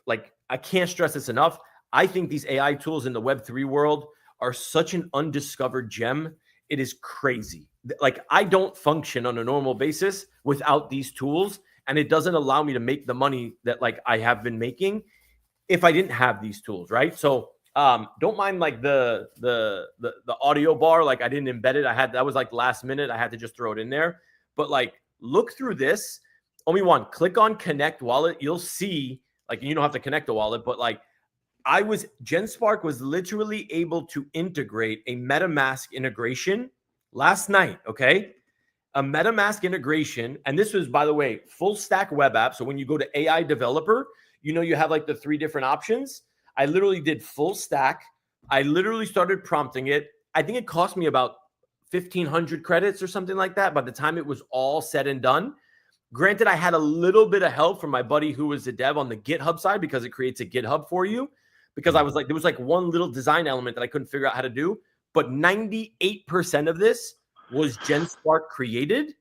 like, I can't stress this enough. I think these AI tools in the Web3 world are such an undiscovered gem. It is crazy. Like, I don't function on a normal basis without these tools. and it doesn't allow me to make the money that like I have been making if I didn't have these tools, right? So don't mind like the audio bar, like I didn't embed it. That was like last minute. I had to just throw it in there. But like look through this. Only one, click on connect wallet. You'll see, like, you don't have to connect the wallet, but like Genspark was literally able to integrate a MetaMask integration last night, okay? A MetaMask integration, and this was, by the way, full stack web app. So when you go to AI developer, you have like the 3 different options. I literally did full stack. I literally started prompting it. I think it cost me about 1,500 credits or something like that by the time it was all said and done. Granted, I had a little bit of help from my buddy who was a dev on the GitHub side because it creates a GitHub for you. Because I was like, there was like one little design element that I couldn't figure out how to do. But 98% of this was Genspark created,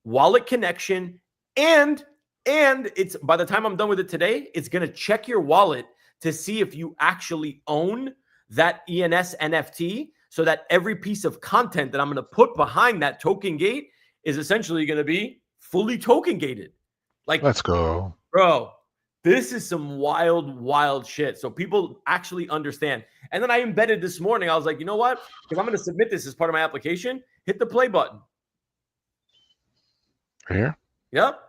wallet connection, and it's, by the time I'm done with it today, it's going to check your wallet to see if you actually own that ENS NFT, so that every piece of content that I'm going to put behind that token gate is essentially going to be fully token gated. Like, let's go, bro. This is some wild, wild shit. So people actually understand. And then I embedded this morning. I was like, you know what? Because I'm going to submit this as part of my application. Hit the play button. Here. Yep.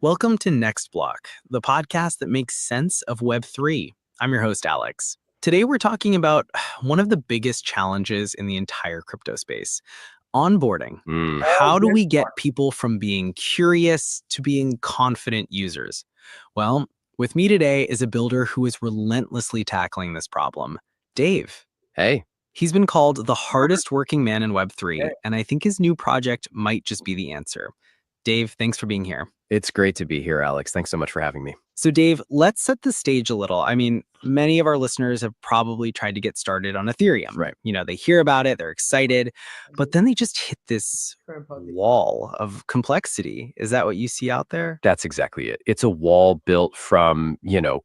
Welcome to Next Block, the podcast that makes sense of Web3. I'm your host, Alex. Today, we're talking about one of the biggest challenges in the entire crypto space, onboarding. How do we get people from being curious to being confident users? Well, with me today is a builder who is relentlessly tackling this problem, Dave. Hey. He's been called the hardest working man in Web3, and I think his new project might just be the answer. Dave, thanks for being here. It's great to be here, Alex. Thanks so much for having me. So Dave, let's set the stage a little. I mean, many of our listeners have probably tried to get started on Ethereum. Right. They hear about it, they're excited, but then they just hit this wall of complexity. Is that what you see out there? That's exactly it. It's a wall built from,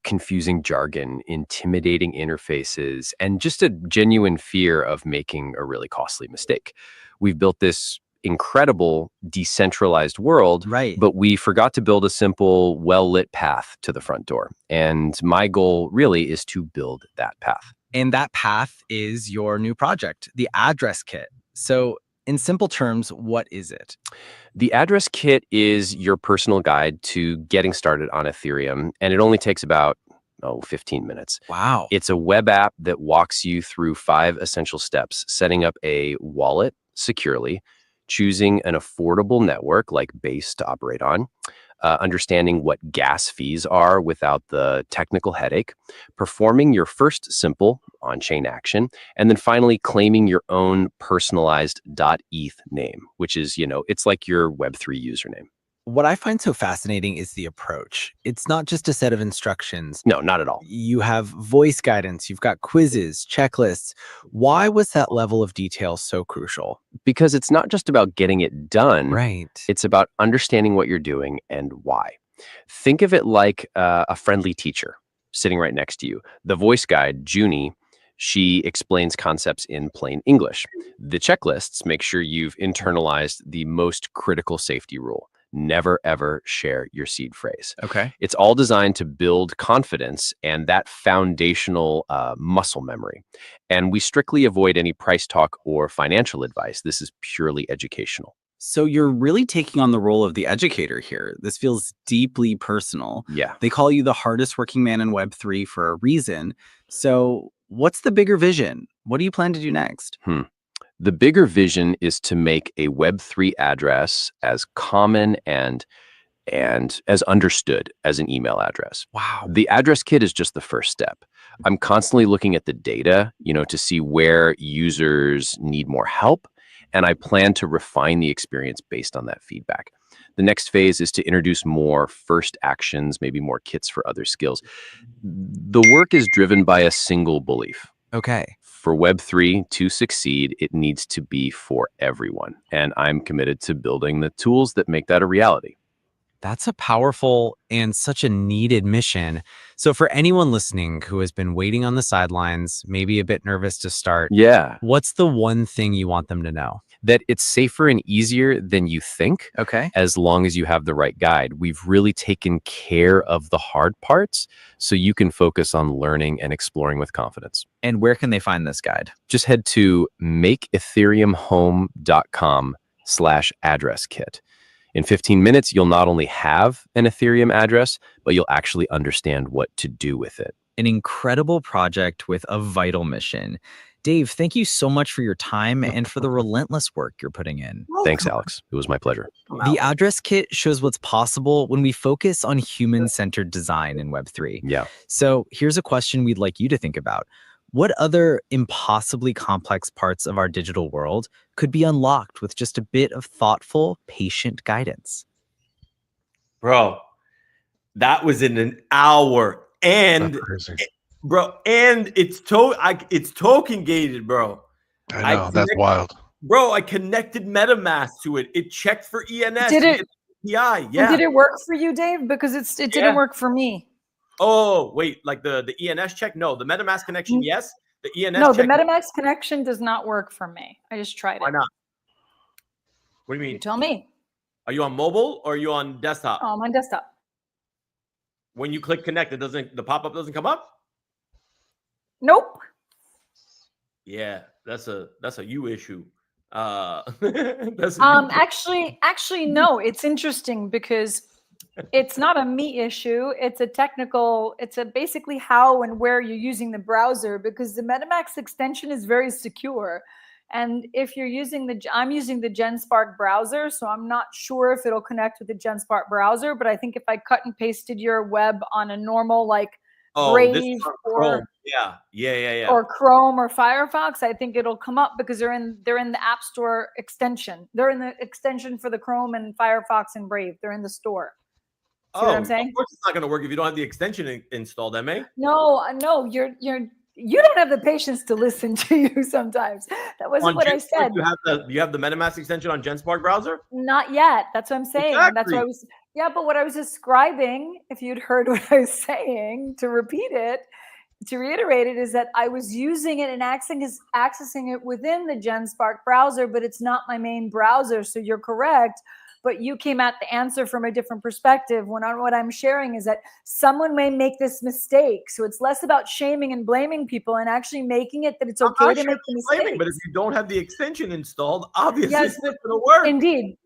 confusing jargon, intimidating interfaces, and just a genuine fear of making a really costly mistake. We've built this incredible decentralized world, right? But we forgot to build a simple, well-lit path to the front door. And my goal really is to build that path. And that path is your new project, the Address Kit. So in simple terms, what is it? The Address Kit is your personal guide to getting started on Ethereum, and it only takes about 15 minutes. Wow. It's a web app that walks you through 5 essential steps: setting up a wallet securely, choosing an affordable network like Base to operate on, understanding what gas fees are without the technical headache, performing your first simple on-chain action, and then finally claiming your own personalized .eth name, which is, it's like your Web3 username. What I find so fascinating is the approach. It's not just a set of instructions. No, not at all. You have voice guidance, you've got quizzes, checklists. Why was that level of detail so crucial? Because it's not just about getting it done. Right. It's about understanding what you're doing and why. Think of it like a friendly teacher sitting right next to you. The voice guide, Junie, she explains concepts in plain English. The checklists make sure you've internalized the most critical safety rule: never, ever share your seed phrase. Okay. It's all designed to build confidence and that foundational muscle memory. And we strictly avoid any price talk or financial advice. This is purely educational. So you're really taking on the role of the educator here. This feels deeply personal. Yeah. They call you the hardest working man in Web3 for a reason. So what's the bigger vision? What do you plan to do next? The bigger vision is to make a Web3 address as common and as understood as an email address. Wow. The Address Kit is just the first step. I'm constantly looking at the data, to see where users need more help, and I plan to refine the experience based on that feedback. The next phase is to introduce more first actions, maybe more kits for other skills. The work is driven by a single belief. Okay. For Web3 to succeed, it needs to be for everyone. And I'm committed to building the tools that make that a reality. That's a powerful and such a needed mission. So for anyone listening who has been waiting on the sidelines, maybe a bit nervous to start, yeah, what's the one thing you want them to know? that it's safer and easier than you think. Okay. As long as you have the right guide. We've really taken care of the hard parts so you can focus on learning and exploring with confidence. And where can they find this guide? Just head to makeethereumhome.com/address kit. In 15 minutes, you'll not only have an Ethereum address, but you'll actually understand what to do with it. An incredible project with a vital mission. Dave, thank you so much for your time and for the relentless work you're putting in. Thanks, Alex. It was my pleasure. The address kit shows what's possible when we focus on human-centered design in Web3. Yeah. So here's a question we'd like you to think about. What other impossibly complex parts of our digital world could be unlocked with just a bit of thoughtful, patient guidance? Bro, that was in an hour. And bro, and it's token gated, bro. I know, that's wild. Bro, I connected MetaMask to it. It checked for ENS. Did it? API. Yeah. Did it work for you, Dave? Because it didn't work for me. Oh, wait, like the ENS check? No, the MetaMask connection, yes. The ENS no, check. the MetaMask connection does not work for me. I just tried it. Why not? What do you mean? You tell me. Are you on mobile or are you on desktop? Oh, I'm on desktop. When you click connect, the pop-up doesn't come up? Nope. Yeah, that's a you issue. That's a actually no, it's interesting because it's not a me issue. It's a technical, it's a basically how and where you're using the browser, because the MetaMask extension is very secure. And if you're using I'm using the Genspark browser, so I'm not sure if it'll connect with the Genspark browser, but I think if I cut and pasted your web on a normal like Brave or yeah. or Chrome or Firefox, I think it'll come up because they're in the App Store extension. They're in the extension for the Chrome and Firefox and Brave. They're in the store. See what I'm saying? Of course it's not going to work if you don't have the extension installed, MA. No, you don't have the patience to listen to you sometimes. That wasn't what I said. You have the MetaMask extension on Genspark browser? Not yet. That's what I'm saying. Exactly. That's what I was. Yeah, but what I was describing, if you'd heard what I was saying, to repeat it, to reiterate it, is that I was using it and accessing it within the Genspark browser, but it's not my main browser. So you're correct. But you came at the answer from a different perspective. What I'm sharing is that someone may make this mistake. So it's less about shaming and blaming people and actually making it that it's okay to make the mistake. But if you don't have the extension installed, obviously yes, it's not going to work. Indeed.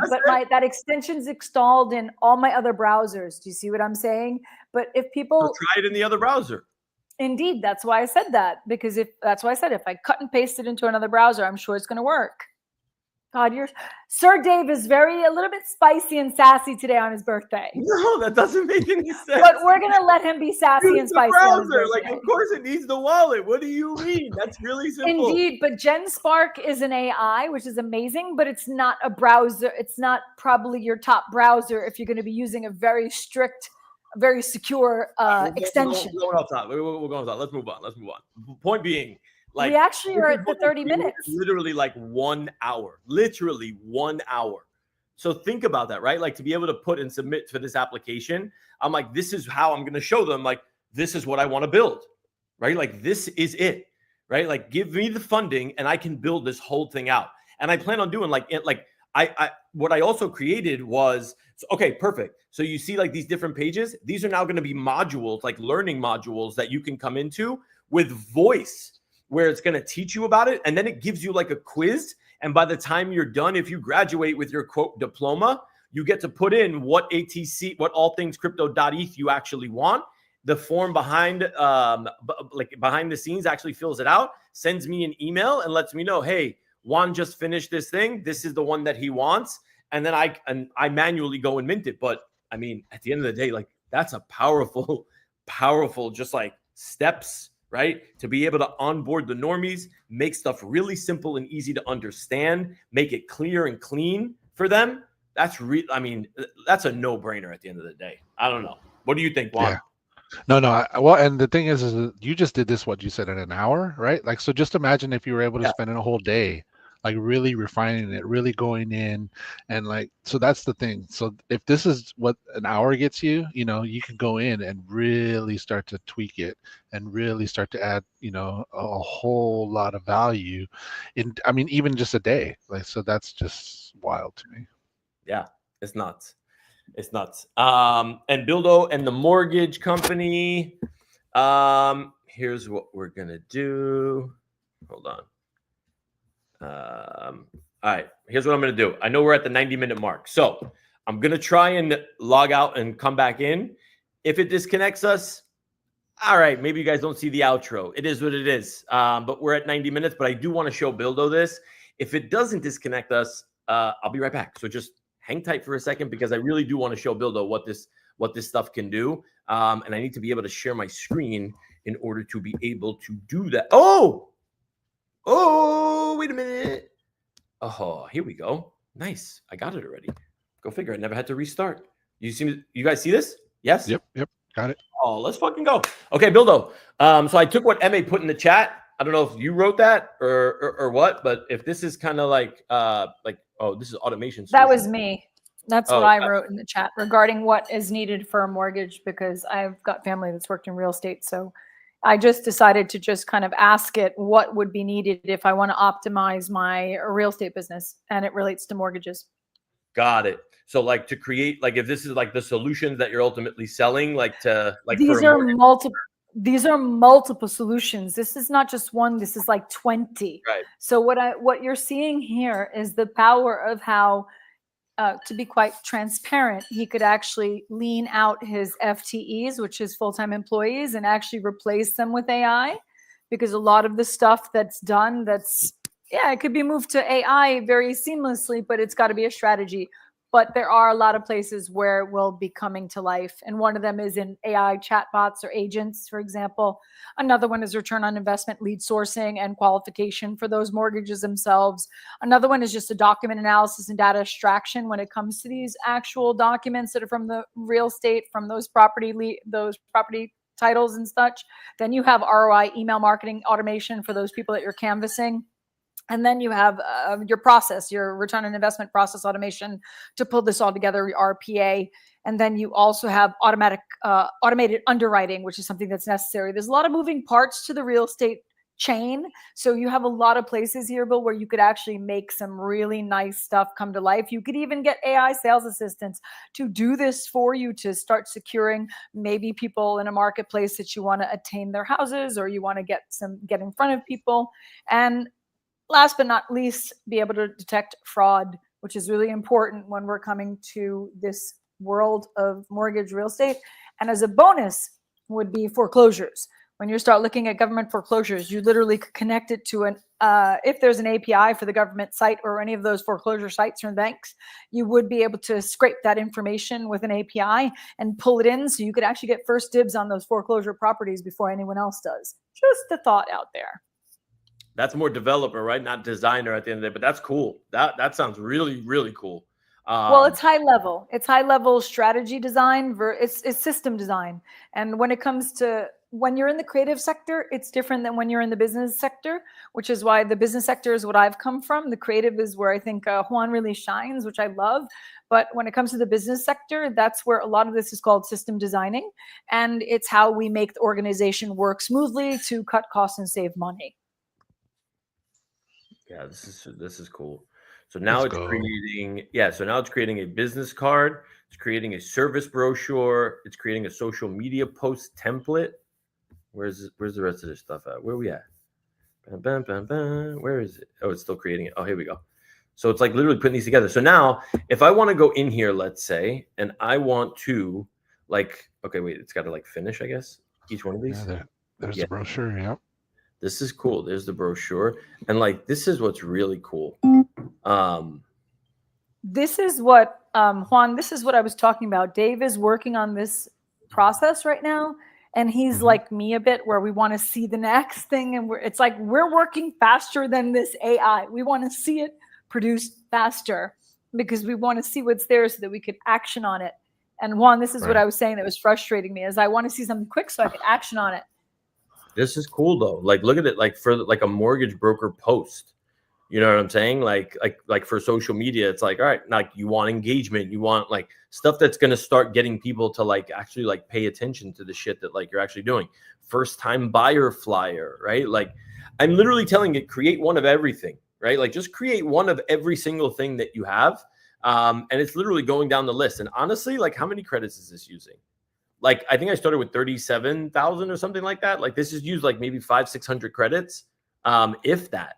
But that extension's installed in all my other browsers. Do you see what I'm saying? But if people try it in the other browser. Indeed, that's why I said that. Because if I cut and paste it into another browser, I'm sure it's going to work. God, Sir Dave is a little bit spicy and sassy today on his birthday. No, that doesn't make any sense. But we're gonna let him be sassy and spicy on his birthday. Like, of course it needs the wallet. What do you mean? That's really simple. Indeed, but Genspark is an AI, which is amazing, but it's not a browser. It's not probably your top browser if you're going to be using a very strict, very secure extension. We're going off top. Let's move on. Point being, like, we actually are at the 30 minutes. Literally like 1 hour. Literally 1 hour. So think about that, right? Like, to be able to put and submit for this application, I'm like, this is how I'm going to show them, like, this is what I want to build, right? Like, this is it, right? Like, give me the funding and I can build this whole thing out. And I plan on doing what I also created was, okay, perfect. So you see like these different pages, these are now going to be modules, like learning modules that you can come into with voice, where it's going to teach you about it. And then it gives you like a quiz. And by the time you're done, if you graduate with your quote diploma, you get to put in what ATC, what all things crypto.eth you actually want. The form behind the scenes actually fills it out, sends me an email and lets me know, hey, Juan just finished this thing. This is the one that he wants. And then I manually go and mint it. But I mean, at the end of the day, like, that's a powerful, just like steps, right? To be able to onboard the normies, make stuff really simple and easy to understand, make it clear and clean for them. That's that's a no-brainer at the end of the day. I don't know. What do you think, Juan? Yeah. No. Well, and the thing is you just did this, what you said, in an hour, right? Like, so just imagine if you were able to spend a whole day like really refining it, really going in, and like, so that's the thing. So if this is what an hour gets you, you know, you can go in and really start to tweak it and really start to add, you know, a whole lot of value in, I mean, even just a day. Like, so that's just wild to me. Yeah, it's nuts. It's nuts. And Bildo and the mortgage company. Here's what we're gonna do. Hold on. All right, here's what I'm gonna do. I know we're at the 90-minute mark, so I'm gonna try and log out and come back in. If it disconnects us, all right, maybe you guys don't see the outro. It is what it is. But we're at 90 minutes, but I do want to show Bildo this. If it doesn't disconnect us, I'll be right back. So just hang tight for a second, because I really do want to show Bildo what this stuff can do. And I need to be able to share my screen in order to be able to do that. Oh, wait a minute. Oh, here we go. Nice. I got it already. Go figure. I never had to restart. You guys see this? Yes? Yep, got it. Oh, let's fucking go. Okay, Bildo. So I took what Emma put in the chat. I don't know if you wrote that or what, but if this is kind of like oh, this is automation solution. That was me. That's what I wrote in the chat regarding what is needed for a mortgage, because I've got family that's worked in real estate. So I just decided to just kind of ask it what would be needed if I want to optimize my real estate business, and it relates to mortgages. Got it. So like to create, like if this is like the solutions that you're ultimately selling, like to like These are multiple. These are multiple solutions. This is not just one. This is like 20. Right. So what you're seeing here is the power of how, to be quite transparent, he could actually lean out his FTEs, which is full-time employees, and actually replace them with AI, because a lot of the stuff that's done, it could be moved to AI very seamlessly, but it's got to be a strategy. But there are a lot of places where it will be coming to life. And one of them is in AI chatbots or agents, for example. Another one is return on investment, lead sourcing, and qualification for those mortgages themselves. Another one is just a document analysis and data extraction when it comes to these actual documents that are from the real estate, from those property titles and such. Then you have ROI email marketing automation for those people that you're canvassing. And then you have your process, your return on investment process automation to pull this all together, your RPA. And then you also have automated underwriting, which is something that's necessary. There's a lot of moving parts to the real estate chain. So you have a lot of places here, Bill, where you could actually make some really nice stuff come to life. You could even get AI sales assistants to do this for you, to start securing maybe people in a marketplace that you want to attain their houses, or you want to get in front of people. And last but not least, be able to detect fraud, which is really important when we're coming to this world of mortgage real estate. And as a bonus would be foreclosures. When you start looking at government foreclosures, you literally could connect it to if there's an API for the government site or any of those foreclosure sites or banks, you would be able to scrape that information with an API and pull it in, so you could actually get first dibs on those foreclosure properties before anyone else does. Just a thought out there. That's more developer, right? Not designer at the end of the day, but that's cool. That sounds really, really cool. Well, it's high level. It's high level strategy design. It's system design. And when it comes to when you're in the creative sector, it's different than when you're in the business sector, which is why the business sector is what I've come from. The creative is where I think Juan really shines, which I love. But when it comes to the business sector, that's where a lot of this is called system designing. And it's how we make the organization work smoothly to cut costs and save money. Yeah, this is cool. So now it's creating a business card. It's creating a service brochure. It's creating a social media post template. Where's the rest of this stuff at? Where are we at? Bam, bam, bam, bam. Where is it? Oh, it's still creating it. Oh, here we go. So it's like literally putting these together. So now if I want to go in here, let's say, and I want to it's got to finish, I guess, each one of these. Yeah, there's the brochure. Yeah. This is cool. There's the brochure. And this is what's really cool. This is what, Juan, this is what I was talking about. Dave is working on this process right now. And he's like me a bit, where we want to see the next thing. And it's like, we're working faster than this AI. We want to see it produced faster because we want to see what's there so that we could action on it. And Juan, this is what I was saying that was frustrating me, is I want to see something quick so I could action on it. This is cool though. Look at it, for a mortgage broker post. You know what I'm saying? Like for social media, it's like, all right, like you want engagement, you want like stuff that's going to start getting people to like actually like pay attention to the shit that like you're actually doing. First time buyer flyer, right? Like I'm literally telling it, create one of everything, right? Like just create one of every single thing that you have. And it's literally going down the list. And honestly, like how many credits is this using? Like, I think I started with 37,000 or something like that. Like this is used like maybe 500-600 credits, if that.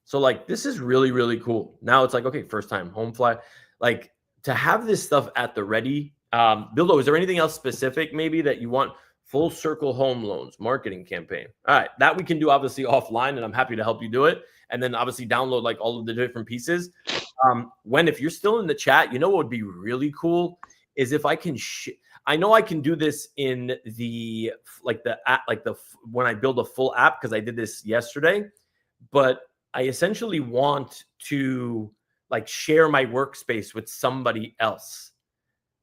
So like, this is really, really cool. Now it's like, okay, first time home fly, like to have this stuff at the ready. Bildo, is there anything else specific maybe that you want? Full circle home loans marketing campaign. All right, that we can do obviously offline, and I'm happy to help you do it. And then obviously download like all of the different pieces. If you're still in the chat, you know what would be really cool is if I can. I know I can do this in the app, when I build a full app because I did this yesterday, but I essentially want to like share my workspace with somebody else.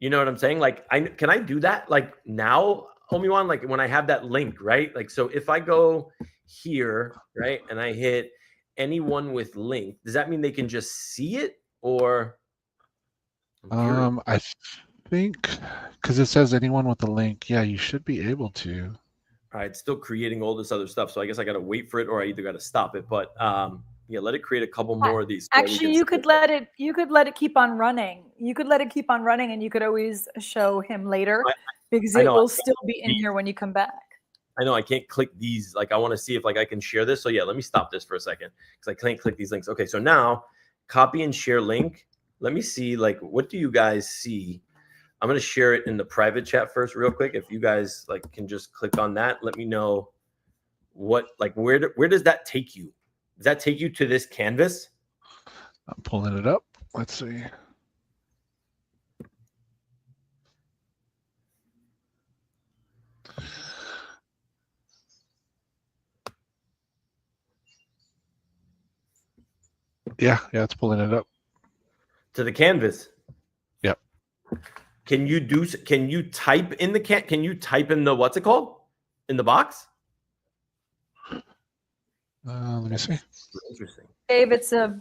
You know what I'm saying? Like, can I do that like now, Omiwan? Like when I have that link, right? Like, so if I go here, right, and I hit anyone with link, does that mean they can just see it or? I think because it says anyone with a link, yeah, you should be able to. All right, still creating all this other stuff. So I guess I got to wait for it or I either got to stop it. But yeah, let it create a couple more of these. Actually, you could let it keep on running. You could let it keep on running and you could always show him later because it will still be in here when you come back. I know I can't click these. Like I want to see if like I can share this. So yeah, let me stop this for a second because I can't click these links. Okay, so now copy and share link. Let me see, like, what do you guys see? I'm going to share it in the private chat first real quick. If you guys like can just click on that, let me know what, like, where does that take you? Does that take you to this canvas? I'm pulling it up. Let's see. Yeah, it's pulling it up. To the canvas. Yep. Can you type in the what's it called? In the box? Let me see. Interesting. Dave, it's a.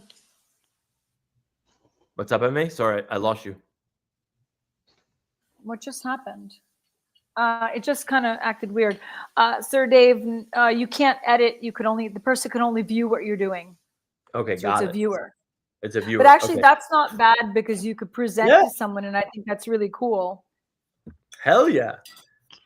What's up, MA? Sorry, I lost you. What just happened? It just kind of acted weird. Sir Dave, you can't edit. The person can only view what you're doing. Okay, so got it's a viewer. It's a viewer. But actually, okay. that's not bad because you could present to someone, and I think that's really cool. Hell yeah.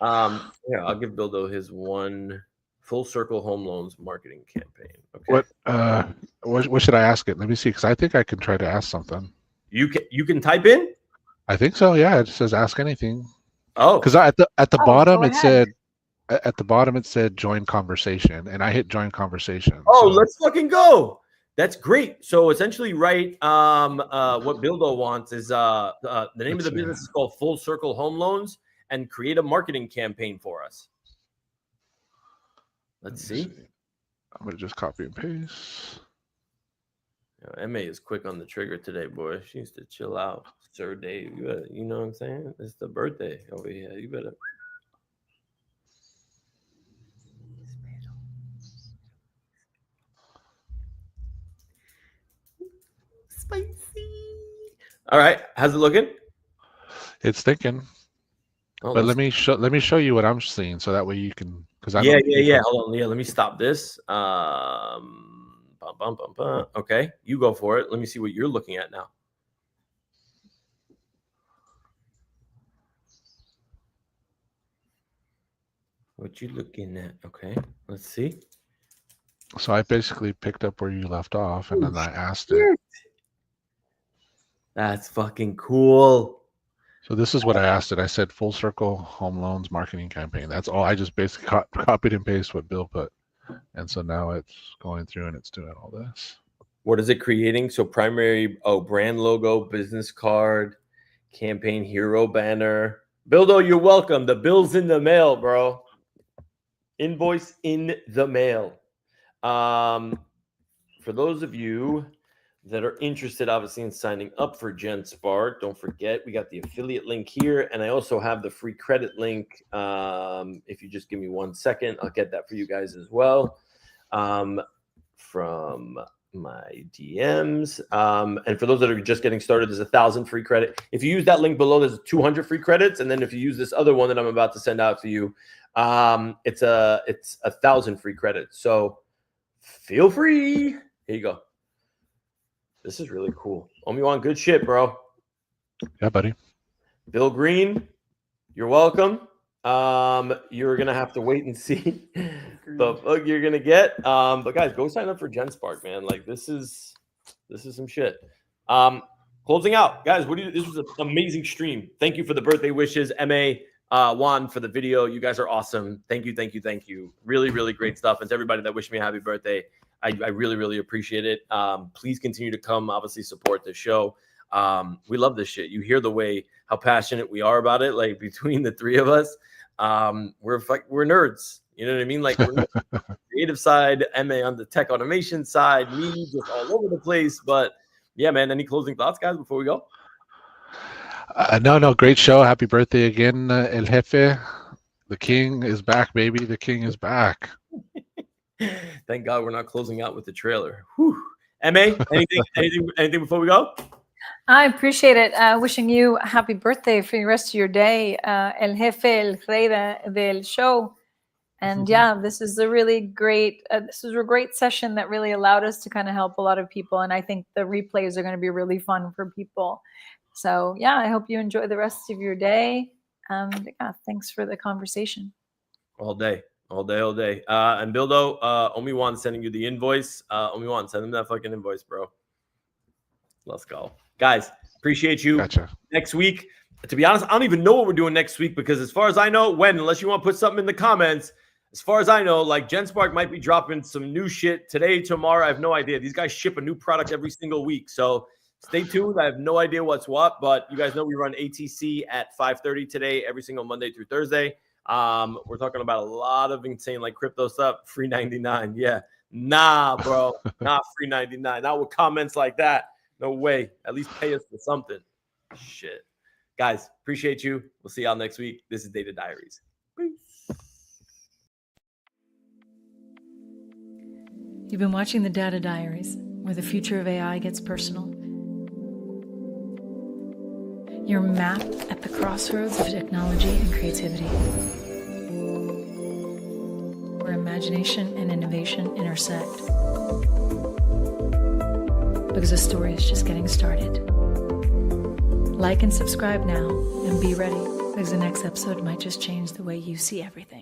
Yeah, I'll give Bildo his one full circle home loans marketing campaign. Okay. What should I ask it? Let me see, because I think I can try to ask something. You can type in? I think so. Yeah, it says ask anything. Oh. Because at the bottom it ahead. said join conversation, and I hit join conversation. Oh, so. Let's fucking go. That's great. So essentially, right, what Bildo wants is the name of the business is called Full Circle Home Loans, and create a marketing campaign for us. Let's see. I'm gonna just copy and paste. MA is quick on the trigger today, boy. She needs to chill out. Sir Dave, you know what I'm saying? It's the birthday over here. You better. Spicy. All right, how's it looking? It's thinking. Oh, but let me show you what I'm seeing, so that way you can. Yeah. Hold on. Yeah, let me stop this. Okay, you go for it. Let me see what you're looking at now. What you looking at? Okay, let's see. So I basically picked up where you left off, and then I asked it. That's fucking cool. So this is what I asked it. I said full circle home loans marketing campaign. That's all. I just basically copied and pasted what Bill put. And so now it's going through and it's doing all this. What is it creating? So primary, brand logo, business card, campaign hero banner. Bildo, you're welcome. The bill's in the mail, bro. Invoice in the mail. For those of you that are interested, obviously, in signing up for Genspark, don't forget, we got the affiliate link here, and I also have the free credit link. If you just give me 1 second, I'll get that for you guys as well. From my DMs. And for those that are just getting started, there's 1,000 free credit. If you use that link below, there's 200 free credits. And then if you use this other one that I'm about to send out to you, it's 1,000 free credits. So feel free. Here you go. This is really cool. Omi-Wan, good shit, bro. Yeah, buddy. Bill Green, you're welcome. You're gonna have to wait and see the bug you're gonna get. But guys, go sign up for Genspark, man. Like this is some shit. Closing out, guys. This was an amazing stream. Thank you for the birthday wishes, MA, Juan, for the video. You guys are awesome. Thank you. Really, really great stuff. And to everybody that wished me a happy birthday, I really, really appreciate it. Please continue to come, obviously support the show. We love this shit. You hear the way how passionate we are about it. Like between the three of us, we're nerds. You know what I mean? Like we're on the creative side, MA on the tech automation side, me just all over the place. But yeah, man. Any closing thoughts, guys, before we go? No, great show. Happy birthday again, El Jefe. The king is back, baby. The king is back. Thank God we're not closing out with the trailer. Whew. MA, anything before we go? I appreciate it. Wishing you a happy birthday for the rest of your day. El Jefe, el Rey del Show. And yeah, this is a really great, great session that really allowed us to kind of help a lot of people. And I think the replays are going to be really fun for people. So yeah, I hope you enjoy the rest of your day. And yeah, thanks for the conversation. All day. And Bildo, Omi-Wan sending you the invoice. Omi-Wan, send him that fucking invoice, bro. Let's go. Guys, appreciate you. Gotcha. Next week, to be honest, I don't even know what we're doing next week because as far as I know, unless you want to put something in the comments, as far as I know, like Genspark might be dropping some new shit today, tomorrow. I have no idea. These guys ship a new product every single week. So stay tuned. I have no idea what's what, but you guys know we run ATC at 5:30 today, every single Monday through Thursday. We're talking about a lot of insane like crypto stuff. Free 99. Yeah. Nah, bro. Not free 99. Not with comments like that. No way. At least pay us for something. Shit. Guys, appreciate you. We'll see y'all next week. This is Data Diaries. Peace. You've been watching the Data Diaries, where the future of AI gets personal. Your map at the crossroads of technology and creativity, where imagination and innovation intersect. Because the story is just getting started. Like and subscribe now, and be ready, because the next episode might just change the way you see everything.